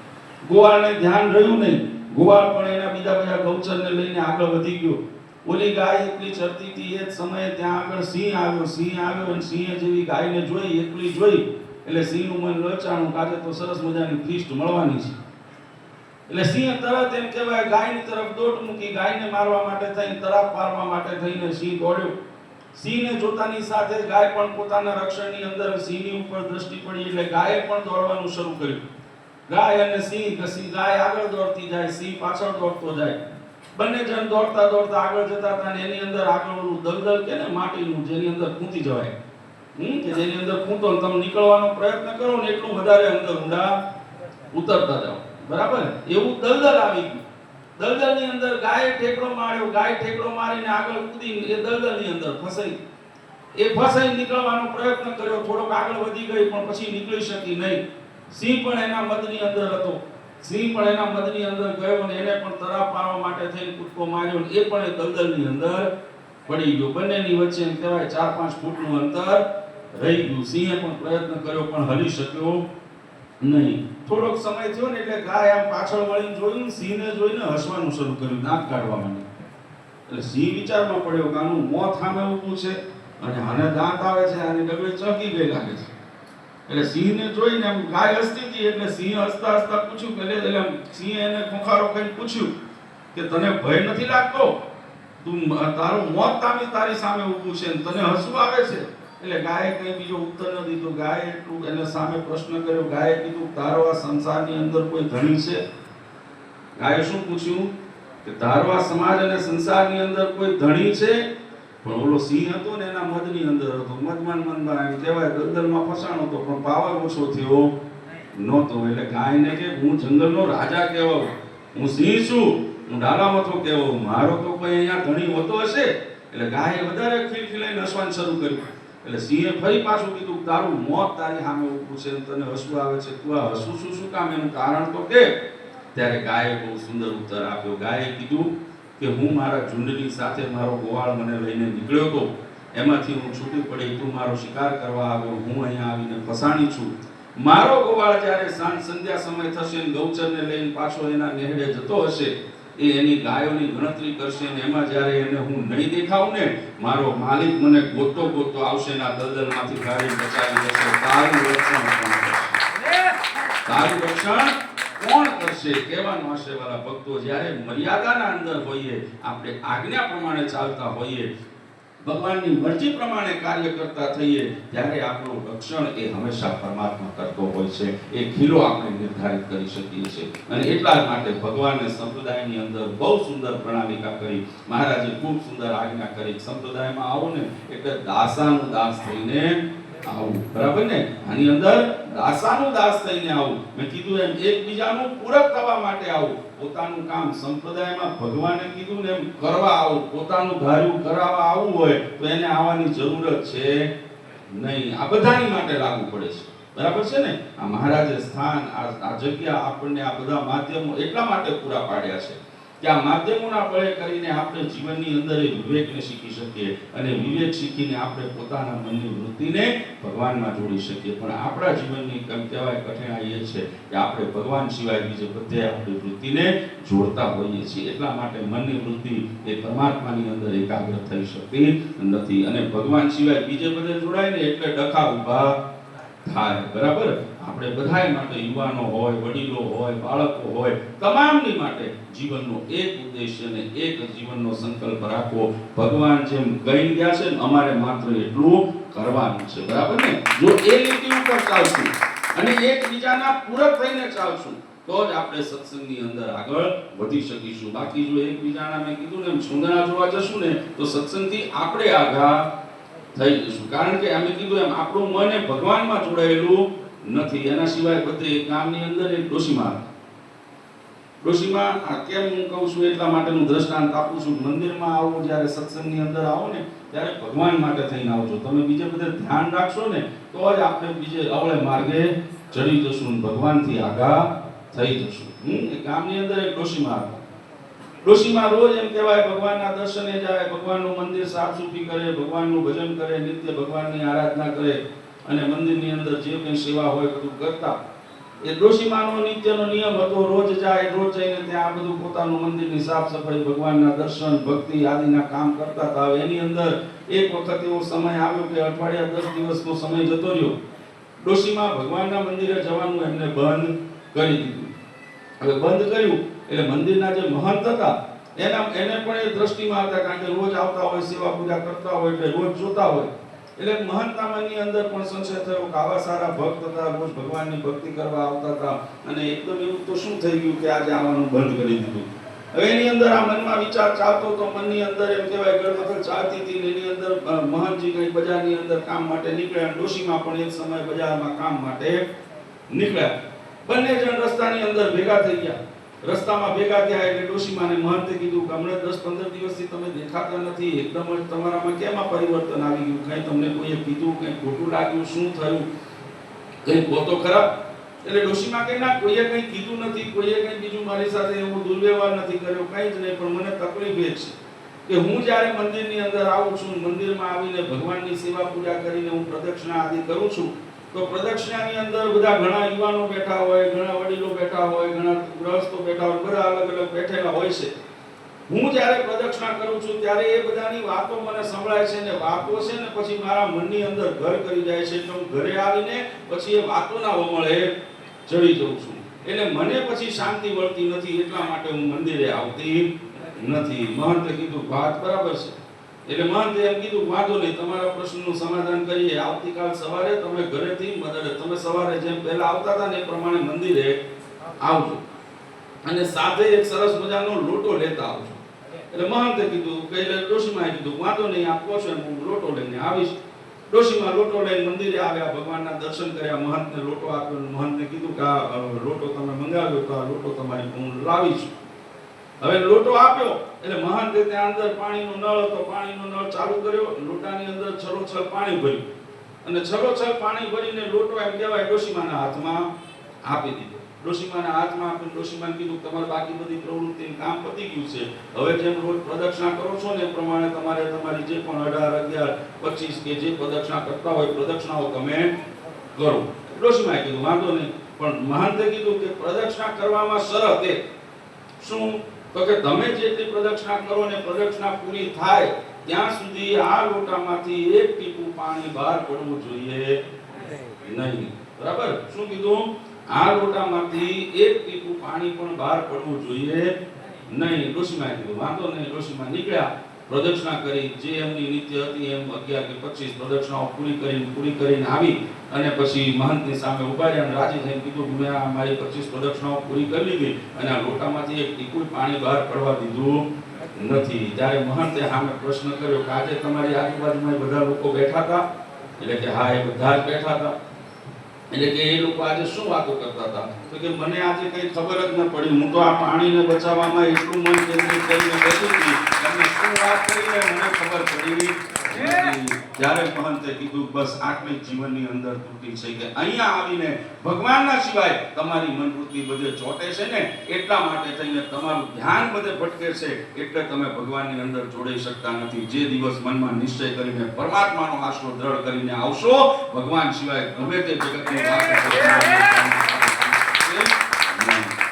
S1: ગોવાળને ધ્યાન રહ્યું નહીં. ગોવાળ પણ એના બધા ગૌચરને લઈને આગળ વધી ગયો. ઓલી ગાય એકલી ચરતી હતી. એ જ સમયે ત્યાં આગળ સિંહ આવ્યો અને સિંહે જેવી ગાયને જોઈ, એકલી જોઈ એટલે સિંહનું મન લલચાણું, કાજે તો સરસ મજાની ફીસ્ટ મળવાની છે. એટલે સિંહ તરત એમ કહેવાય ગાયની તરફ દોટ મૂકી. ગાયને મારવા માટે થઈને, તરાપ પાડવા માટે થઈને સિંહ દોડ્યો. સિંહને જોતાની સાથે ગાય પણ પોતાના રક્ષણની અંદર સિંહની ઉપર દ્રષ્ટિ પડી એટલે ગાયે પણ દોડવાનું શરૂ કર્યું. ગાય અને સિંહ, ગાય આગળ દોડતી જાય, સિંહ પાછળ દોડતો જાય. બંને જણ દોડતા દોડતા આગળ જતા હતા અને એની અંદર આગળ ઓલું દલદલ કે ને માટીનું, જેની અંદર ખૂંટી જવાય, કે જેની અંદર ખૂંટો તમે નીકળવાનો પ્રયત્ન કરો ને એટલું વધારે અંદર ઊંડા ઉતરતા જાઓ, બરાબર? એવું દલદલ આવી ગયું. દલદલની અંદર ગાયે ઠેકડો માર્યો. ગાય ઠેકડો મારીને આગળ કૂદી એ દલદલની અંદર ફસાઈ. એ ફસાઈ નીકળવાનો પ્રયત્ન કર્યો, થોડોક આગળ વધી ગઈ પણ પછી નીકળી શકી નહીં. સિંહ પણ એના મદની અંદર હતો. સિંહ પણ એના મદની અંદર ગયો અને એને પણ તરાપ પાડવા માટે થઈને કૂદકો માર્યો અને એ પણ એ દલદલની અંદર પડી ગયો. બંનેની વચ્ચે એમ કહેવાય 4-5 ફૂટનું અંતર રહી ગયું. સિંહે પણ પ્રયત્ન કર્યો પણ હલી શક્યો નહીં. થોડોક સમય થયો ને એટલે ગાય આમ પાછળ વળીને જોયું, સિંહને જોઈને હસવાનું શરૂ કર્યું, દાંત કાઢવા માંડ્યો. એટલે સિંહ વિચારમાં પડ્યો કે આનું મોત સામે ઊભું છે અને આને દાંત આવે છે, આની ડગલી ચકી ગઈ લાગે છે. એટલે સિંહને જોઈને આમ ગાય હસતી હતી એટલે સિંહ હસતા હસતા પૂછ્યું કે એટલે સિંહે એને ખોખારો કરીને પૂછ્યું કે તને ભય નથી લાગતો? તું તારું મોત તારી સામે ઊભું છે અને તને હસવું આવે છે? એટલે ગાયે કઈ બીજો ઉત્તર ન દીધો. ગાયે એટલું એને સામે પ્રશ્ન કર્યો. ગાયે કીધું તારો આ સંસારની અંદર કોઈ ધણી છે? ગાયે શું પૂછ્યું કે તારો આ સમાજ અને સંસારની અંદર કોઈ ધણી છે? પણ ઓલો સિંહ હતો ને એના મદની અંદર હતો. મદમાં એમ કહેવાય દલદલમાં ફસાણો હતો પણ પાવર ઓછો થયો નહોતો. એટલે ગાયને કે હું જંગલનો રાજા કહેવાઉં, હું સિંહ છું, હું ડાલામથો કહેવાઉં, મારો તો કોઈ અહીંયા ધણી હોતો હશે? એટલે ગાયે વધારે ખીલખીલાઈને હસવાનું શરૂ કર્યું. એટલે સિંહે ફરી પાછું કીધું તારું મોત તારી સામે ઊભું છે, તને હસવું આવે છે, તું આ હસવું શું કામ, એનું કારણ તો કે. ત્યારે ગાયે બહુ સુંદર ઉત્તર આપ્યો. ગાયે કીધું કે હું મારા ઝુંડની સાથે મારો ગોવાળ મને લઈને નીકળ્યો હતો, એમાંથી હું છૂટી પડી, તું મારો શિકાર કરવા આવ્યો, હું અહીંયા આવીને ફસાણી છું. મારો ગોવાળ જ્યારે સાંજ સંધ્યા સમય થશે ને ગૌચરને લઈને પાછો એના નેહડે જતો હશે, એ એની ગાયોની ગણતરી કરશે અને એમાં જ્યારે એને હું નહીં દેખાઉં ને, મારો માલિક મને ગોતતો આવશે ને આ દલદલમાંથી ગાડી બચાવી લેશે. તારું રક્ષણ કોણ કરશે? કહેવાનો હશે વાલા ભક્તો, જ્યારે મર્યાદાના અંદર હોઈએ, આપણે આજ્ઞા પ્રમાણે ચાલતા હોઈએ, ભગવાનની મરજી પ્રમાણે કાર્ય કરતા થઈએ ત્યારે આપણું રક્ષણ એ હંમેશા પરમાત્મા કરતો હોય છે. એ ખીલો આપણે નિર્ધારિત કરી શકીએ છીએ. અને એટલા જ માટે ભગવાને સંપ્રદાયની અંદર બહુ સુંદર પ્રણાલિકા કરી. મહારાજે ખૂબ સુંદર આજ્ઞા કરી. સંપ્રદાયમાં આવો ને એટલે દાસાનું દાસ થઈને આવું, બરાબર ને? આની અંદર દાસાનું દાસ થઈને આવું. મેં કીધું એમ એકબીજાનું પૂરક થવા માટે આવું. પોતાનું કામ સંપ્રદાયમાં ભગવાને કીધું ને એમ કરવા આવું. પોતાનું ધાર્યું કરાવવા આવવું હોય તો એને આવવાની જરૂરત છે નહીં. આ બધાની માટે લાગુ પડે છે, બરાબર છે ને? આ મહારાજે સ્થાન, આ જગ્યા આપણને આ બધા માધ્યમો એટલા માટે પૂરા પાડ્યા છે કે આ માધ્યમોના બળે કરીને આપણે જીવનની અંદર એ વિવેકને શીખી શકીએ અને વિવેક શીખીને આપણે પોતાના મનની વૃત્તિને ભગવાનમાં જોડી શકીએ. પણ આપણા જીવનની કેમ કહેવાય કઠિનાઈ એ છે કે આપણે ભગવાન સિવાય બીજે બધે આપણી વૃત્તિને જોડતા હોઈએ છીએ. એટલા માટે મનની વૃત્તિ એ પરમાત્માની અંદર એકાગ્ર થઈ શકતી નથી. અને ભગવાન સિવાય બીજે બધે જોડાય ને એટલે ડખા ઊભા થાય, બરાબર? આપણે બધાય માટે, યુવાનો હોય, વડીલો હોય, બાળકો હોય, તમામની માટે જીવનનો એક ઉદ્દેશ્ય અને એક જીવનનો સંકલ્પ રાખવો. ભગવાન જેમ કહી ગયા છે ને અમારે માત્ર એટલું કરવાનું છે, બરાબર ને? જો એ લીટી ઉપર ચાલશું અને એકબીજાના પૂરક થઈને ચાલશું તો જ આપણે સત્સંગની અંદર આગળ વધી શકીશું. બાકી જો એકબીજાના, મેં કીધું ને એમ છૂંદણા જોવા જશું ને તો સત્સંગથી આપણે આગળ થઈ જશું. કારણ કે અમે કીધું એમ આપણું મન એ ભગવાનમાં જોડાયેલું નથી. એના સિવાય બધે ગામની અંદર એક ડોશીમાં આ કેમ હું કહું છું એટલા માટેનું દ્રષ્ટાંત આપું છું. મંદિરમાં આવો, જ્યારે સત્સંગની અંદર આવો ને ત્યારે ભગવાન માટે થઈને આવજો. તમે બીજે બધે ધ્યાન રાખશો ને તો જ આપણે બીજે અવળે માર્ગે ચડી જશું, ભગવાનથી આગળ થઈ જશું. એ ગામની અંદર એક ડોશીમાં રોજ એમ કહેવાય ભગવાનના દર્શને જાય, ભગવાનનું મંદિર સાફ સુફી કરે, ભગવાનનું ભજન કરે, નિત્ય ભગવાનની આરાધના કરે અને મંદિરની અંદર જે કંઈ સેવા હોય બધું કરતા. એ ડોશીમાનો નિત્યનો નિયમ હતો, રોજ જાય, રોજ જઈને ત્યાં બધું પોતાનું મંદિરની સાફ સફાઈ, ભગવાનના દર્શન, ભક્તિ આદિના કામ કરતા હતા. એની અંદર એક વખત એવો સમય આવ્યો કે અઠવાડિયા 10 દિવસનો સમય જતો રહ્યો. ડોશીમાં ભગવાનના મંદિરે જવાનું એમને બંધ કરી દીધું. હવે બંધ કર્યું એટલે મંદિરના જે મહંત હતા એને પણ એ દ્રષ્ટિમાં હતા, કારણ કે રોજ આવતા હોય, સેવા પૂજા કરતા હોય, એટલે રોજ જોતા હોય. એટલે મહંતના મનની અંદર પણ સંશય થયો કે આવા સારા ભક્ત હતા, રોજ ભગવાનની ભક્તિ કરવા આવતા હતા અને એકદમ એવું તો શું થઈ ગયું કે આજે આવવાનું બંધ કરી દીધું. હવે એની અંદર આ મનમાં વિચાર ચાલતો તો મનની અંદર એમ કહેવાય ગળમથલ ચાલતી હતી. એની અંદર મહંતજી કઈ બજારની અંદર કામ માટે નીકળ્યા, ડોશીમાં પણ એક સમય બજારમાં કામ માટે નીકળ્યા. બંને જણ રસ્તાની અંદર ભેગા થઈ ગયા. રસ્તામાં ભેગા થયા એટલે ડોશીમાને મહંતે કીધું કે હમણાં 10-15 દિવસથી તમે દેખાતા નથી, એકદમ જ તમારામાં કેમ આ પરિવર્તન આવી ગયું? કઈ તમને કોઈએ કીધું, કઈ ખોટું લાગ્યું, શું થયું? કઈ બોતો ખરાબ? એટલે ડોશીમા કે ના, કોઈએ કઈ કીધું નથી, કોઈએ કઈ બીજું મારી સાથે એવો દુર્વ્યવહાર નથી કર્યો, કઈ જ નહીં, પણ મને તકલીફ એ છે કે હું જ્યારે મંદિરની અંદર આવું છું, મંદિરમાં આવીને ભગવાનની સેવા પૂજા કરીને હું પ્રદક્ષિણા આદિ કરું છું તો પ્રદક્ષિણાની અંદર બધા ઘણા યુવાનો બેઠા હોય, ઘણા વડીલો બેઠા હોય, ઘણા ગૃહસ્થો બેઠા હોય, બધા અલગ અલગ બેઠેલા હોય છે. હું જ્યારે પ્રદક્ષિણા કરું છું ત્યારે એ બધાની વાતો મને સંભળાય છે ને વાતો છે ને પછી મારા મનની અંદર ઘર કરી જાય છે. એટલે હું ઘરે આવીને પછી એ વાતોના વમળે ચડી જઉં છું. એટલે મને પછી શાંતિ મળતી નથી, એટલા માટે હું મંદિરે આવતી નથી. મહંતે કીધું વાત બરાબર છે. એટલે મહંતે એમ કીધું વાંધો નહીં, તમારા પ્રશ્નનું સમાધાન કરીએ. આવતીકાલ સવારે તમે ઘરેથી તમે સવારે જેમ પહેલા આવતા હતા ને એ પ્રમાણે મંદિરે આવજો અને સાથે એક સરસ મજાનો લોટો લેતા આવજો. એટલે મહંતે કીધું કે ડોશીમાએ કીધું વાંધો નહીં, આપ કહો છો એમ હું લોટો લઈને આવીશ. ડોશીમા લોટો લઈને મંદિરે આવ્યા, ભગવાનના દર્શન કર્યા, મહંતને લોટો આપ્યો. મહંતને કીધું કે આ લોટો તમે મંગાવ્યો તો આ લોટો તમારી હું લાવીશ. હવે લોટો આપ્યો એટલે મહંતે ત્યાં અંદર પાણીનો નળ હતો, પાણીનો નળ ચાલુ કર્યો, લોટાની અંદર છલોછલ પાણી ભર્યું અને છલોછલ પાણી ભરીને લોટો એમ કહેવાય ડોશીમાના હાથમાં આપી દીધો. ડોશીમાના હાથમાં આપીને ડોશીમાને કીધું તમારે બાકી બધી પ્રવૃત્તિનું કામ પતી ગયું છે, હવે જેમ રોજ પ્રદક્ષિણા કરો છો ને એ પ્રમાણે તમારે તમારી જે પણ 18, 11, 25 કે જે પ્રદક્ષિણા કરતા હોય પ્રદક્ષિણાઓ તમે કરો. ડોશીમાએ કીધું વાંધો નહીં, પણ મહંતે કીધું કે પ્રદક્ષિણા કરવામાં શરત એ શું તો કે તમે જેટલી પ્રદક્ષિણા કરો ને પ્રદક્ષિણા પૂરી થાય ત્યાં સુધી આ લોટામાંથી એક ટીપું પાણી બહાર પડવું જોઈએ નહીં. બરાબર? શું કીધું? આ લોટામાંથી એક ટીપું પાણી પણ બહાર પડવું જોઈએ નહીં. ડોશીમાએ કીધું વાંધો નહીં. ડોશીમા નીકળ્યા પ્રદક્ષિણા કરી, જે એમની નીત્ય હતી એમ 11 કે 25 પ્રદક્ષિણાઓ પૂરી કરીને આવી અને પછી મહંતની સામે ઉભા રહ્યા અને રાજી થઈને કીધું કે મેં આ મારી 25 પ્રદક્ષિણાઓ પૂરી કરી લીધી અને આ લોટામાંથી એક ટીપું પાણી બહાર પડવા દીધું નથી. ત્યારે મહંતે સામે પ્રશ્ન કર્યો કે આજે તમારી આજુબાજુમાં બધા લોકો બેઠા હતા? એટલે કે હા, એ બધા જ બેઠા હતા. એટલે કે એ લોકો આજે શું વાતો કરતા હતા? તો કે મને આજે કઈ ખબર જ ન પડી, હું તો આ પાણીને બચાવવામાં એટલું મન કેન્દ્રિત કરીને બેઠી હતી, તમને શું વાત કરીને મને ખબર પડી નથી. જ્યારે મહંતે કીધું બસ આટલી જીવનની અંદર તૂટી છે કે અહીંયા આવીને ભગવાનના સિવાય તમારી મનવૃત્તિ બધે ચોટે છે ને, એટલા માટે થઈને તમારું ધ્યાન બધે ભટકે છે, એટલે તમે ભગવાનની અંદર જોડાઈ શકતા નથી. જે દિવસ મનમાં નિશ્ચય કરીને પરમાત્માનો આશરો દ્રઢ કરીને આવશો, ભગવાન સિવાય ગમે તે જગતની વાત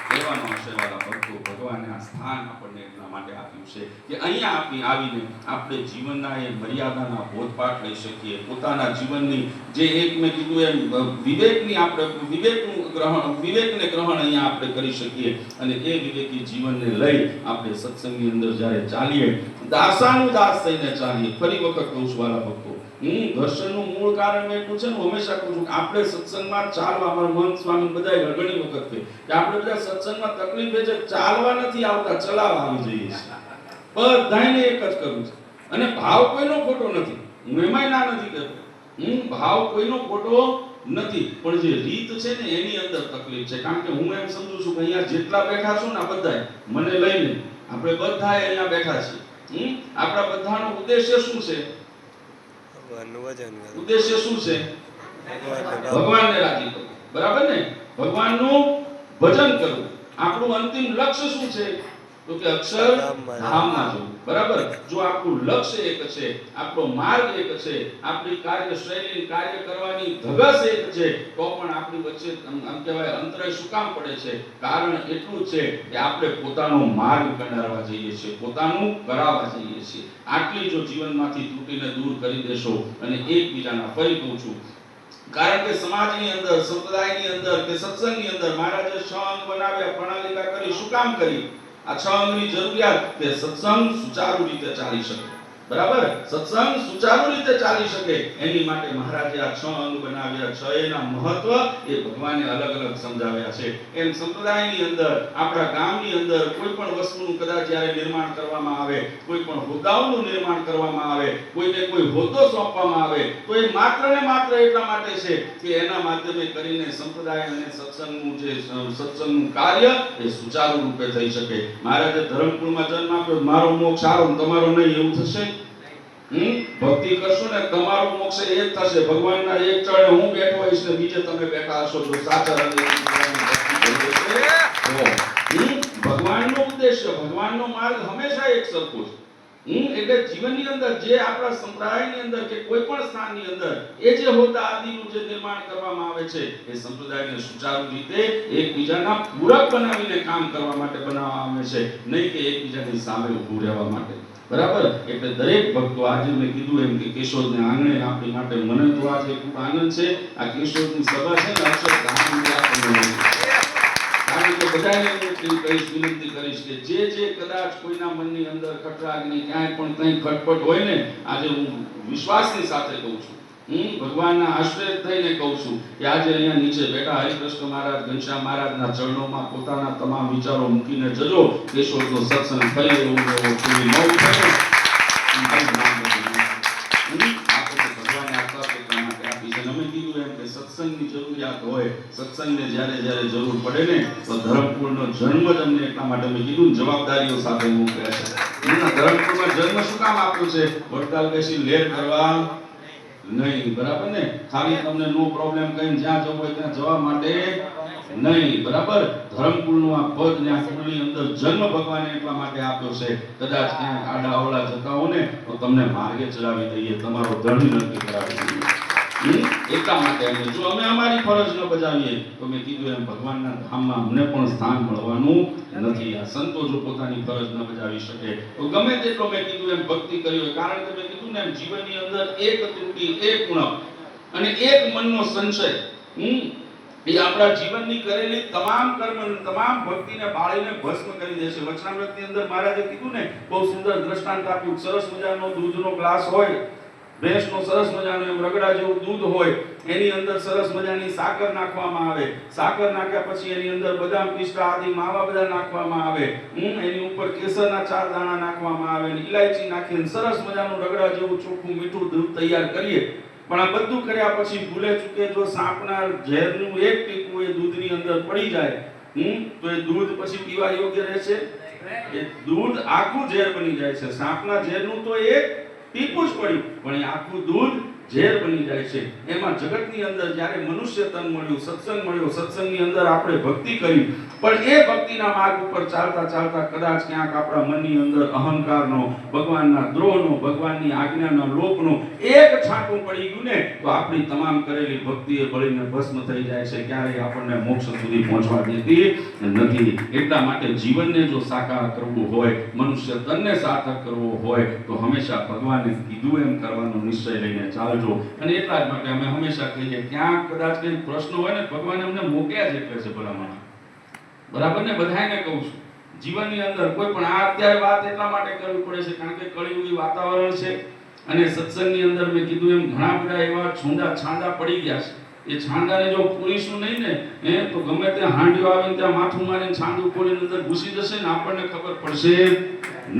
S1: કહેવાનો હશે વાલા ભક્તો, ભગવાને આ સ્થાન આપણને એટલા માટે આપ્યું છે કે અહીંયા આવીને આપણે જીવનના એ મર્યાદાના બોધપાઠ લઈ શકીએ. પોતાના જીવનની જે એક મેં કીધું એમ વિવેકને ગ્રહણ અહીંયા આપણે કરી શકીએ અને એ વિવેકી જીવનને લઈ આપણે સત્સંગની અંદર જ્યારે ચાલીએ, દાસાનું દાસ થઈને ચાલીએ. ફરી વખત કહું છું વાલા ભક્તો, ઘર્ષણનું મૂળ કારણ એટલું છે ને, હંમેશા કહું છું કે આપણે સત્સંગમાં ચાલવા, અમારા મહંત સ્વામી બધાય ઘણી વખત કે આપણે બધા સત્સંગમાં તકલીફ છે, ચાલવા નથી આવતા, ચલાવવા આવી જઈએ છીએ. બધાને એક જ કરું છે અને ભાવ કોઈનો ખોટો નથી, હું એમાંય ના નથી કહેતો, ભાવ કોઈનો ખોટો નથી, પણ જે રીત છે ને એની અંદર તકલીફ છે. કારણ કે હું એમ સમજુ છું કે અહીંયા જેટલા બેઠા છો ને બધાય મને લઈને આપણે બધાય અહીંયા બેઠા છીએ. આપણા બધાનો ઉદ્દેશ્ય શું છે? ઉદ્દેશ્ય શું છે? ભગવાનને રાજી કરવું, બરાબર ને? ભગવાનનું ભજન કરવું. આપણું અંતિમ લક્ષ્ય શું છે? તો કે અક્ષરધામમાં જવું, બરાબર? જો આપણું લક્ષ્ય એક છે, આપણો માર્ગ એક છે, આપણી કાર્યશૈલી, કાર્ય કરવાની ધગસ એક છે, તો પણ આપણી વચ્ચે આમ કહેવાય અંતરાય શું કામ પડે છે? કારણ એટલું છે કે આપણે પોતાનો માર્ગ કંડારવા જઈએ છીએ, પોતાનું કરાવવા જઈએ છીએ. આટલી જો જીવનમાંથી તૂટીને દૂર કરી દેશો અને એકબીજાના, ફરી કહું છું, કારણ કે સમાજની અંદર, સંપ્રદાયની અંદર કે સત્સંગની અંદર મહારાજે 6 અંગ બનાવ્યા, પ્રણાલિકા કરી. શું કામ કરી? આ 6 અંગની જરૂરિયાત કે સત્સંગ સુચારુ રીતે ચાલી શકે, બરાબર? સત્સંગ સુચારુ રીતે ચાલી શકે એની માટે મહારાજે આ 6 અંગ બનાવ્યા. 6 એના મહત્વ એ ભગવાને અલગ અલગ સમજાવ્યા છે. એમ સંપ્રદાયની અંદર, આપણા ગામની અંદર કોઈ પણ વસ્તુનું કદાચ જ્યારે નિર્માણ કરવામાં આવે, કોઈ પણ હોદ્દાઓનું નિર્માણ કરવામાં આવે, કોઈને કોઈ હોદ્દો સોંપવામાં આવે, તો એ માત્ર ને માત્ર એટલા માટે છે કે એના માધ્યમે કરીને સંપ્રદાય અને સત્સંગનું કાર્ય એ સુચારુ રૂપે થઈ શકે. મહારાજે ધરમકુળમાં જન્મ આપ્યો, મારો મોક્ષ સારો તમારો નહીં, એવું થશે? ભક્તિ કરશો ને તમારો મોક્ષ એ જ થશે. ભગવાનના એક ચરણે હું બેઠો હોઈશ ને બીજે તમે બેઠા હશો. જો સાચા ભગવાનનો ઉદ્દેશ્ય, ભગવાનનો માર્ગ હંમેશા એક સરખો છે. એટલે જીવનની અંદર જે આપણા સંપ્રદાયની અંદર કે કોઈ પણ સ્થાનની અંદર એ જે હોદ્દા આદિનું જે નિર્માણ કરવામાં આવે છે, એ સંપ્રદાયને સુચારુ રીતે એકબીજાના પૂરક બનાવીને કામ કરવા માટે બનાવવામાં આવે છે, નહીં કે એકબીજાની સામે ઊભું રહેવા માટે, બરાબર? એટલે દરેક ભક્તો, આજે મેં કીધું એમ કે કેશોદને આંગણે આપણી માટે, મને તો આજે ખૂબ આનંદ છે. આ કેશોદની સભા છે ને અક્ષરધામની આપણને, કારણ કે બધાને વિનંતી કરીશ કે જે કદાચ કોઈના મનની અંદર ખટરાગની ક્યાંય પણ કંઈ ખટપટ હોય ને, આજે હું વિશ્વાસની સાથે કહું છું, ભગવાનના આશ્રય થઈને કહું છું કે આજે અહીંયા નીચે બેઠા હરિકૃષ્ણ મહારાજ, ઘનશ્યામ મહારાજના ચરણોમાં પોતાના તમામ વિચારો મૂકીને જજો. કેશોદનો સત્સંગ ફરી એવું નવું થયું. સત્સંગની જરૂરિયાત હોય, સત્સંગને જ્યારે જ્યારે જરૂર પડે ને, તો ધરમકુળનો જન્મ જ અમને એટલા માટે મેં કીધું જવાબદારીઓ સાથે મોકલ્યા છે. ધરમકુળમાં જન્મ શું કામ આપ્યું છે? વડતાલ બેસી લેર કરવા નહીં, બરાબર ને? ખાલી તમને નો પ્રોબ્લેમ કહીને જ્યાં જવું હોય ત્યાં જવા માટે નહીં, બરાબર? ધરમકુળનું આ પદ ને આ કુળની અંદર જન્મ ભગવાને એટલા માટે આપ્યો છે. કદાચ ક્યાંક આડા અવળા જતા હો ને તો તમને માર્ગે ચડાવી દઈએ, તમારો ધણી નક્કી કરાવી દઈએ. એટલા માટે જો અમે અમારી ફરજ ન બજાવીએ તો મેં કીધું એમ ભગવાનના ધામમાં અમને પણ સ્થાન મળવાનું નથી. આ સંતો જો પોતાની ફરજ ન બજાવી શકે તો ગમે તેટલો મેં કીધું એમ ભક્તિ કરી હોય, કારણ કે મેં કીધું ને એમ જીવનની અંદર એક ત્રુટિ, એક ઉણપ અને એક મનનો સંશય, એ આપણા જીવનની કરેલી તમામ કર્મ તમામ ભક્તિને બાળીને ભસ્મ કરી દેશે. વચનામૃતની અંદર મહારાજે કીધું ને, બહુ સુંદર દ્રષ્ટાંત આપ્યું. સરસ મજાનો દૂધનો ગ્લાસ હોય, ભેંસનો સરસ મજાનો એમ રગડા જેવું દૂધ હોય, એની અંદર સરસ મજાની સાકર નાખવામાં આવે. સાકર નાખ્યા પછી એની અંદર બદામ, પિસ્તા આદિ માવા બધા નાખવામાં આવે. એની ઉપર કેસરના 4 દાણા નાખવામાં આવે, ઇલાયચી નાખીને સરસ મજાનું રગડા જેવું ચોખ્ખું મીઠું દૂધ તૈયાર કરીએ. પણ આ બધું કર્યા પછી ભૂલે ચૂકે જો સાપના ઝેરનું એક ટીપું એ દૂધની અંદર પડી જાય, તો એ દૂધ પછી પીવા યોગ્ય રહેશે? એ દૂધ આખું ઝેર બની જાય છે. સાપના ઝેરનું તો એક ટીપું જ પડ્યું, પણ એ આખું દૂધ ઝેર બની જાય છે. એમાં જગતની અંદર જ્યારે મનુષ્ય તન મળ્યું, સત્સંગ મળ્યો, સત્સંગની અંદર આપણે ભક્તિ કરી, પણ એ ભક્તિના માર્ગ ઉપર ચાલતા ચાલતા કદાચ ક્યાંક આપણા મનની અંદર અહંકારનો, ભગવાનના દ્રોહનો, ભગવાનની આજ્ઞાના લોભનો એક છાંટું પડી ગયું ને, તો આપણી તમામ કરેલી ભક્તિ એ બળીને ભસ્મ થઈ જાય છે. ક્યારેય આપણને મોક્ષ સુધી પહોંચવા દેતી નથી. એટલા માટે જીવનને જો સાકાર કરવું હોય, મનુષ્ય તનને સાર્થક કરવો હોય, તો હંમેશા ભગવાને કીધું એમ કરવાનો નિશ્ચય લઈને ચાલજો. અને એટલા જ માટે અમે હંમેશા કહીએ, ક્યાંક કદાચ કંઈ પ્રશ્ન હોય ને, ભગવાને અમને મોકલ્યા જ એટલે છે ભલામણ. બરાબર ને? બધાને કહું છું, જીવનની અંદર કોઈ પણ આ અત્યારે વાત એટલા માટે કરવી પડે છે કારણ કે કળિયુગી વાતાવરણ છે. અને સત્સંગની અંદર મેં કીધું એમ ઘણા બધા એવા છાંદા પડી ગયા છે. એ છાંદાને જો પૂરીશું નહીં ને, તો ગમે ત્યાં હાંડીઓ આવીને ત્યાં માથું મારીને છાંદું ખોલીને અંદર ઘૂસી જશે ને, આપણને ખબર પડશે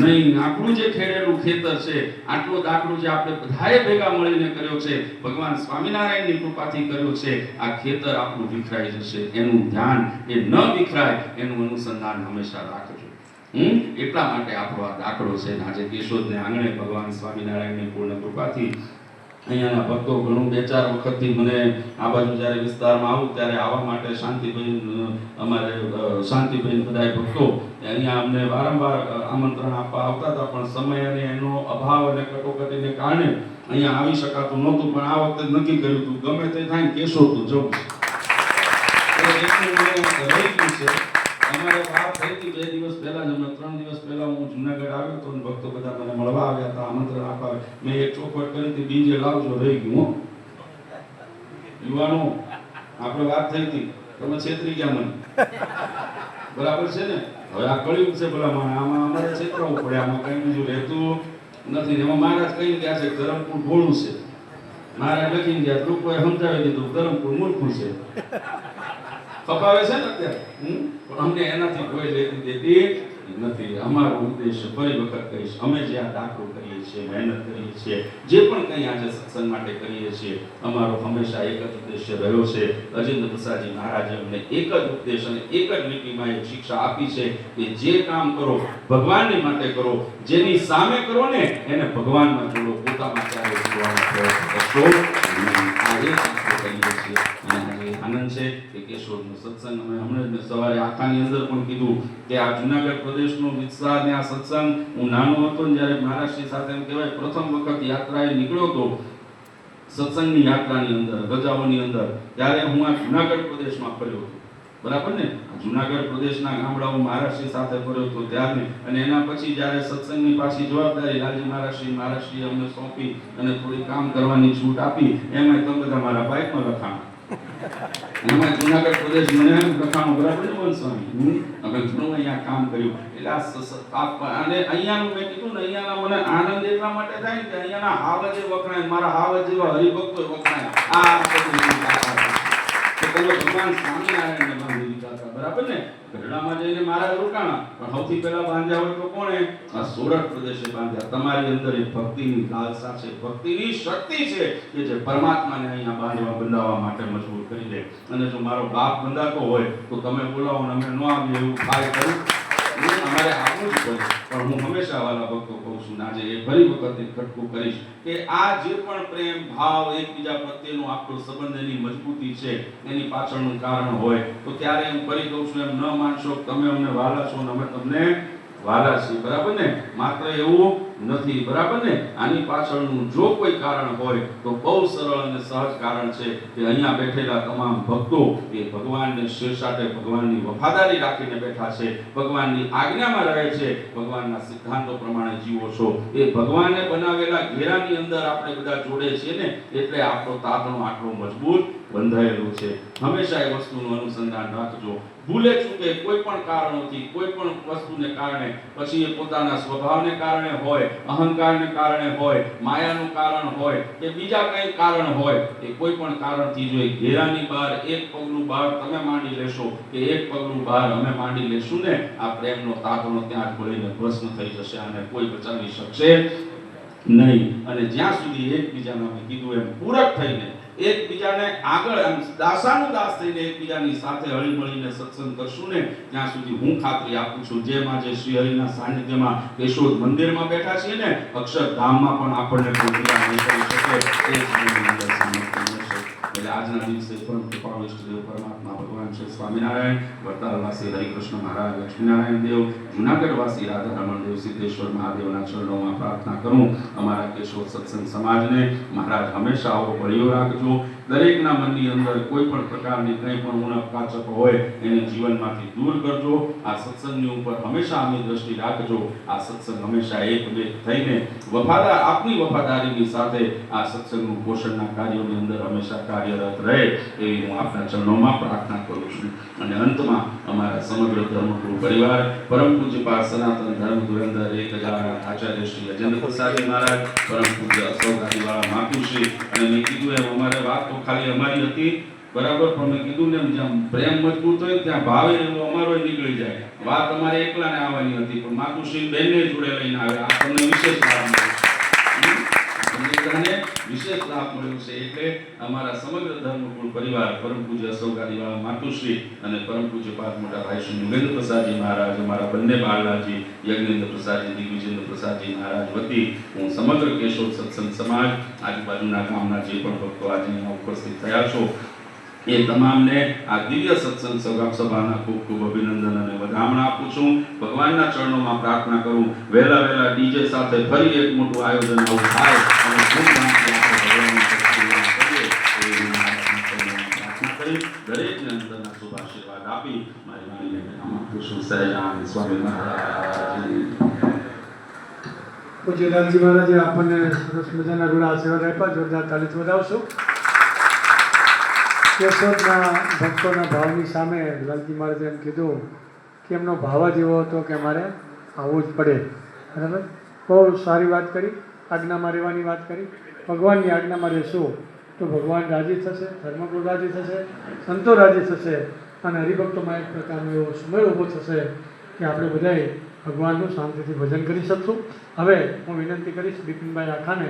S1: નહીં. આપણું જે ખેડેલું ખેતર છે, આટલો દાખલો જે આપણે બધાએ ભેગા મળીને કર્યો છે, ભગવાન સ્વામિનારાયણની કૃપાથી કર્યો છે, આ ખેતર આપણું વિખરાઈ જશે. એનું ધ્યાન એ ન વિખરાય એનું અનુસંધાન હંમેશા રાખજો. એટલા માટે આપણો આ દાખલો છે. આજે કેશોદને આંગણે ભગવાન સ્વામિનારાયણની પૂર્ણ કૃપાથી અહીંયાના ભક્તો ઘણું 2-4 વખતથી મને આ બાજુ જ્યારે વિસ્તારમાં આવું ત્યારે આવવા માટે શાંતિભાઈ બધા ભક્તો અહીંયા અમને વારંવાર આમંત્રણ આપવા આવતા હતા, પણ સમય અને એનો અભાવ અને કટોકટીને કારણે અહીંયા આવી શકાતું નહોતું. પણ આ વખતે નક્કી કર્યું હતું, ગમે તે થાય કેશોદ તો જવું છે. અમારે વાત થઈ હતી 2 દિવસ પહેલા જ, હમણાં 3 દિવસ પહેલા હું જુનાગઢ આવ્યો હતો, ભક્તો બધા મને મળવા આવ્યા હતા, આમંત્રણ આપવા. મેં એક ચોખવટ કરી હતી, બીજે લાવજો, રહી ગયું. યુવાનો આપણે વાત થઈ હતી, તમે છેતરી ગયા મને. બરાબર છે ને? હવે આ કળિયુગ છે ભલામણ, આમાં અમારે છેતરાવું પડે, આમાં કઈ બીજું રહેતું નથી. એમાં મહારાજ કહી ગયા છે ધરમપુર ભોળું છે. મહારાજ લખી ગયા, લોકોએ સમજાવી દીધું ધરમપુર મૂર્ખું છે. ખપાવે છે ને અત્યારે, પણ અમને એનાથી કોઈ લેતી દેતી નથી. અમારો ઉદ્દેશ ફરી વખત કહીશ, અમે જે આ દાખલો કરીએ છીએ, મહેનત કરીએ છીએ, જે પણ કંઈ આજે સત્સંગ માટે કરીએ છીએ, અમારો હંમેશા એક જ ઉદ્દેશ્ય રહ્યો છે. અજેન્દ્ર પ્રસાદજી મહારાજે અમને એક જ ઉદ્દેશ અને એક જ લીટીમાં એક શિક્ષા આપી છે કે જે કામ કરો ભગવાનની માટે કરો, જેની સામે કરો ને એને ભગવાનમાં જોડો, પોતામાં ક્યારે જોડવાનો પ્રયત્ન કરશો. આ એક કહીએ છીએ. અને આજે આનંદ છે કે કેશોદનો સત્સંગ અમે હમણાં સવારે આખાની અંદર પણ કીધું કે આ જુનાગઢ પ્રદેશનો વિસ્તાર ને આ સત્સંગ, હું નાનો હતો ને જ્યારે મહારાજશ્રી સાથે એમ કહેવાય પ્રથમ વખત યાત્રાએ નીકળ્યો હતો, સત્સંગની યાત્રાની અંદર, ગજાઓની અંદર, ત્યારે હું આ જુનાગઢ પ્રદેશમાં ફર્યો હતો. બરાબર ને? જુનાગઢ પ્રદેશના ગામડાઓ મહારાજશ્રી સાથે ફર્યો હતો ત્યારે. અને એના પછી જ્યારે સત્સંગની પાછી જવાબદારી લાલજી મહારાજશ્રીએ અમને સોંપી અને થોડી કામ કરવાની છૂટ આપી, એમાં તમે બધા મારા બાઇકમાં લખાણ, એમાં જુનાગઢ પ્રદેશ મને લખાણું. બરાબર ને સ્વામી? અમે ઘણું અહીંયા કામ કર્યું. એટલે અને અહીંયાનું મેં કીધું ને, અહીંયાના મને આનંદ એટલા માટે થાય ને કે અહીંયાના હાવજ વખણાય, મારા હાવજ જેવા હરિભક્તો વખણાય. આ તમે ભગવાન સ્વામિનારાયણને બાંધી દીધા હતા. બરાબર ને? ગઢડામાં જઈને મહારાજ રોકાણા, પણ સૌથી પહેલા બાંધ્યા હોય તો કોણે? આ સોરઠ પ્રદેશે બાંધ્યા. તમારી અંદર એક ભક્તિની લાલસા છે, ભક્તિની શક્તિ છે કે જે પરમાત્માને અહીંયા બંધાવવા માટે મજબૂર કરી દે. અને જો મારો બાપ બંધાતો હોય તો તમે બોલાવો ને અમે ન આવીએ એવું થાય કરું, અમારે આવવું જ પડે. પણ હું હંમેશા વાલા ભક્તો કહું છું, આજે એ ફરી વખત ખટકું કરીશ કે આ જે પણ પ્રેમ ભાવ એકબીજા પ્રત્યેનો આપણો સંબંધ, એની મજબૂતી છે, એની પાછળનું કારણ હોય તો ત્યારે હું ફરી કહું છું, એમ ન માનશો તમે અમને વાલા છો ને અમે તમને વાલા છીએ. બરાબર ને? માત્ર એવું નથી. બરાબર ને? આની પાછળનું જો કોઈ કારણ હોય તો બહુ સરળ અને સહજ કારણ છે કે અહીંયા બેઠેલા તમામ ભક્તો એ ભગવાનને શિરસાટે ભગવાનની વફાદારી રાખીને બેઠા છે, ભગવાનની આજ્ઞામાં રહે છે, ભગવાનના સિદ્ધાંતો પ્રમાણે જીવો છો. એ ભગવાને બનાવેલા ઘેરાની અંદર આપણે બધા જોડે છીએ ને, એટલે આપણો તાતણો આટલો મજબૂત બંધાયેલું છે. હંમેશા એ વસ્તુનું અનુસંધાન રાખજો. ભૂલે ચૂકે કોઈ પણ કારણોથી કોઈ પણ વસ્તુને કારણે, પછી એ પોતાના સ્વભાવને કારણે હોય, અહંકારને કારણે હોય, માયાનું કારણ હોય કે બીજા કંઈ કારણ હોય, એ કોઈ પણ કારણથી જો એ ઘેરાની બહાર એક પગલું બહાર તમે માંડી લેશો કે એક પગલું બહાર અમે માંડી લેશું ને, આ પ્રેમનો તાતણો ત્યાં જ બળીને ભસ્મ થઈ જશે અને કોઈ બચાવી શકશે નહીં. અને જ્યાં સુધી એકબીજાને મેં કીધું એમ પૂરક થઈને એકબીજાને આગળ આમ દાસાનું દાસ થઈને એકબીજાની સાથે હળીમળીને સત્સંગ કરશું ને, ત્યાં સુધી હું ખાતરી આપું છું, જેમ આજે શ્રી હરિના સાનિધ્યમાં કેશોદ મંદિરમાં બેઠા છીએ ને, અક્ષરધામમાં પણ આપણને પૂજ્યા નહીં કરી શકે એ જીવનની અંદર સામર્થ્ય મળશે. એટલે આજના દિવસે પરમ કૃપાળુ ઇષ્ટદેવ પરમાત્મા ભગવાન શ્રી સ્વામિનારાયણ, વડતાલવાસી હરિકૃષ્ણ મહારાજ લક્ષ્મીનારાયણ દેવ, જુનાગઢવાસી રાધા રમણ દેવ સિદ્ધેશ્વર મહાદેવના ચરણોમાં પ્રાર્થના કરું અમારા કેશોદ સત્સંગ સમાજને મહારાજ હંમેશા આવો બળિયો રાખજો. દરેકના મનની અંદર કોઈ પણ પ્રકારની કંઈ પણ ઉણપ કાચક હોય એને જીવનમાંથી દૂર કરજો. આ સત્સંગની ઉપર હંમેશા આમની દ્રષ્ટિ રાખજો. આ સત્સંગ હંમેશા એક થઈને વફાદાર, આપની વફાદારીની સાથે આ સત્સંગનું પોષણના કાર્યોની અંદર હંમેશા કાર્યરત રહે એવી હું આપના ચરણોમાં પ્રાર્થના કરું છું. અને અંતમાં અમારા સમગ્ર ધર્મગુરુ પરિવાર, પરમ પૂજ્યપાદ સનાતન ધર્મ ધુરંધર 1000 આચાર્ય શ્રી અજેન્દ્ર પ્રસાદજી મહારાજ, પરમ પૂજ્ય અશોકવાળા માતુશ્રી, અને મેં કીધું એમ અમારે વાત તો ખાલી અમારી હતી બરાબર, પણ મેં કીધું ને જ્યાં પ્રેમ મજબૂત હોય ત્યાં ભાવે એવો અમારો નીકળી જાય. વાત અમારે એકલાને આવવાની હતી, પણ માતુશ્રી બેનને જોડે લઈને આવ્યા. આ તમને વિશેષ લાભ મળ્યો છે. એટલે અમારા સમગ્ર ધર્મકુળ પરિવાર, પરમ પૂજ્ય અશોકવાળા માતુશ્રી અને પરમ પૂજ્ય પાદ મોટા ભાઈ શ્રી યુગેન્દ્ર પ્રસાદજી મહારાજ, અમારા બંને બાળલાજી યજ્ઞેન્દ્ર પ્રસાદજી, દિગ્વિજેન્દ્ર પ્રસાદજી મહારાજ વતી હું સમગ્ર કેશોદ સત્સંગ સમાજ, આજુબાજુના ગામના જે પણ ભક્તો આજે અહીંયા ઉપસ્થિત થયા છો એ તમામને આ દિવ્ય સત્સંગ સભાના ખૂબ ખૂબ અભિનંદન અને વધામણા આપું છું. ભગવાનના ચરણોમાં પ્રાર્થના કરું, વહેલા વહેલા ડીજે સાથે ફરી એક મોટું આયોજન આવું થાય અને ધૂમધામથી આપણે ભગવાનની ભક્તિમાં કરીએ એવી પ્રાર્થના કરી દરેકને અંદરના શુભ આશીર્વાદ આપી મારી વાણીને વિરામ આપું છું. સહજાનંદ સ્વામી મહારાજ.
S2: પૂજ્ય લાલજી મહારાજે આપણને સરસ મજાના રૂડા આશીર્વાદ આપ્યા. જોરદાર તાળી વધાવશું. કેશોદના ભક્તોના ભાવની સામે લાલજી મહારાજે એમ કીધું કે એમનો ભાવ જ એવો હતો કે મારે આવવું જ પડે. બરાબર, બહુ સારી વાત કરી. આજ્ઞામાં રહેવાની વાત કરી. ભગવાનની આજ્ઞામાં રહેશું તો ભગવાન રાજી થશે, ધર્મગુરુ રાજી થશે, સંતો રાજી થશે અને હરિભક્તોમાં એક પ્રકારનો એવો સમય ઊભો થશે કે આપણે બધાએ ભગવાનનું શાંતિથી ભજન કરી શકશું. હવે હું વિનંતી કરીશ બિપિનભાઈ આખાને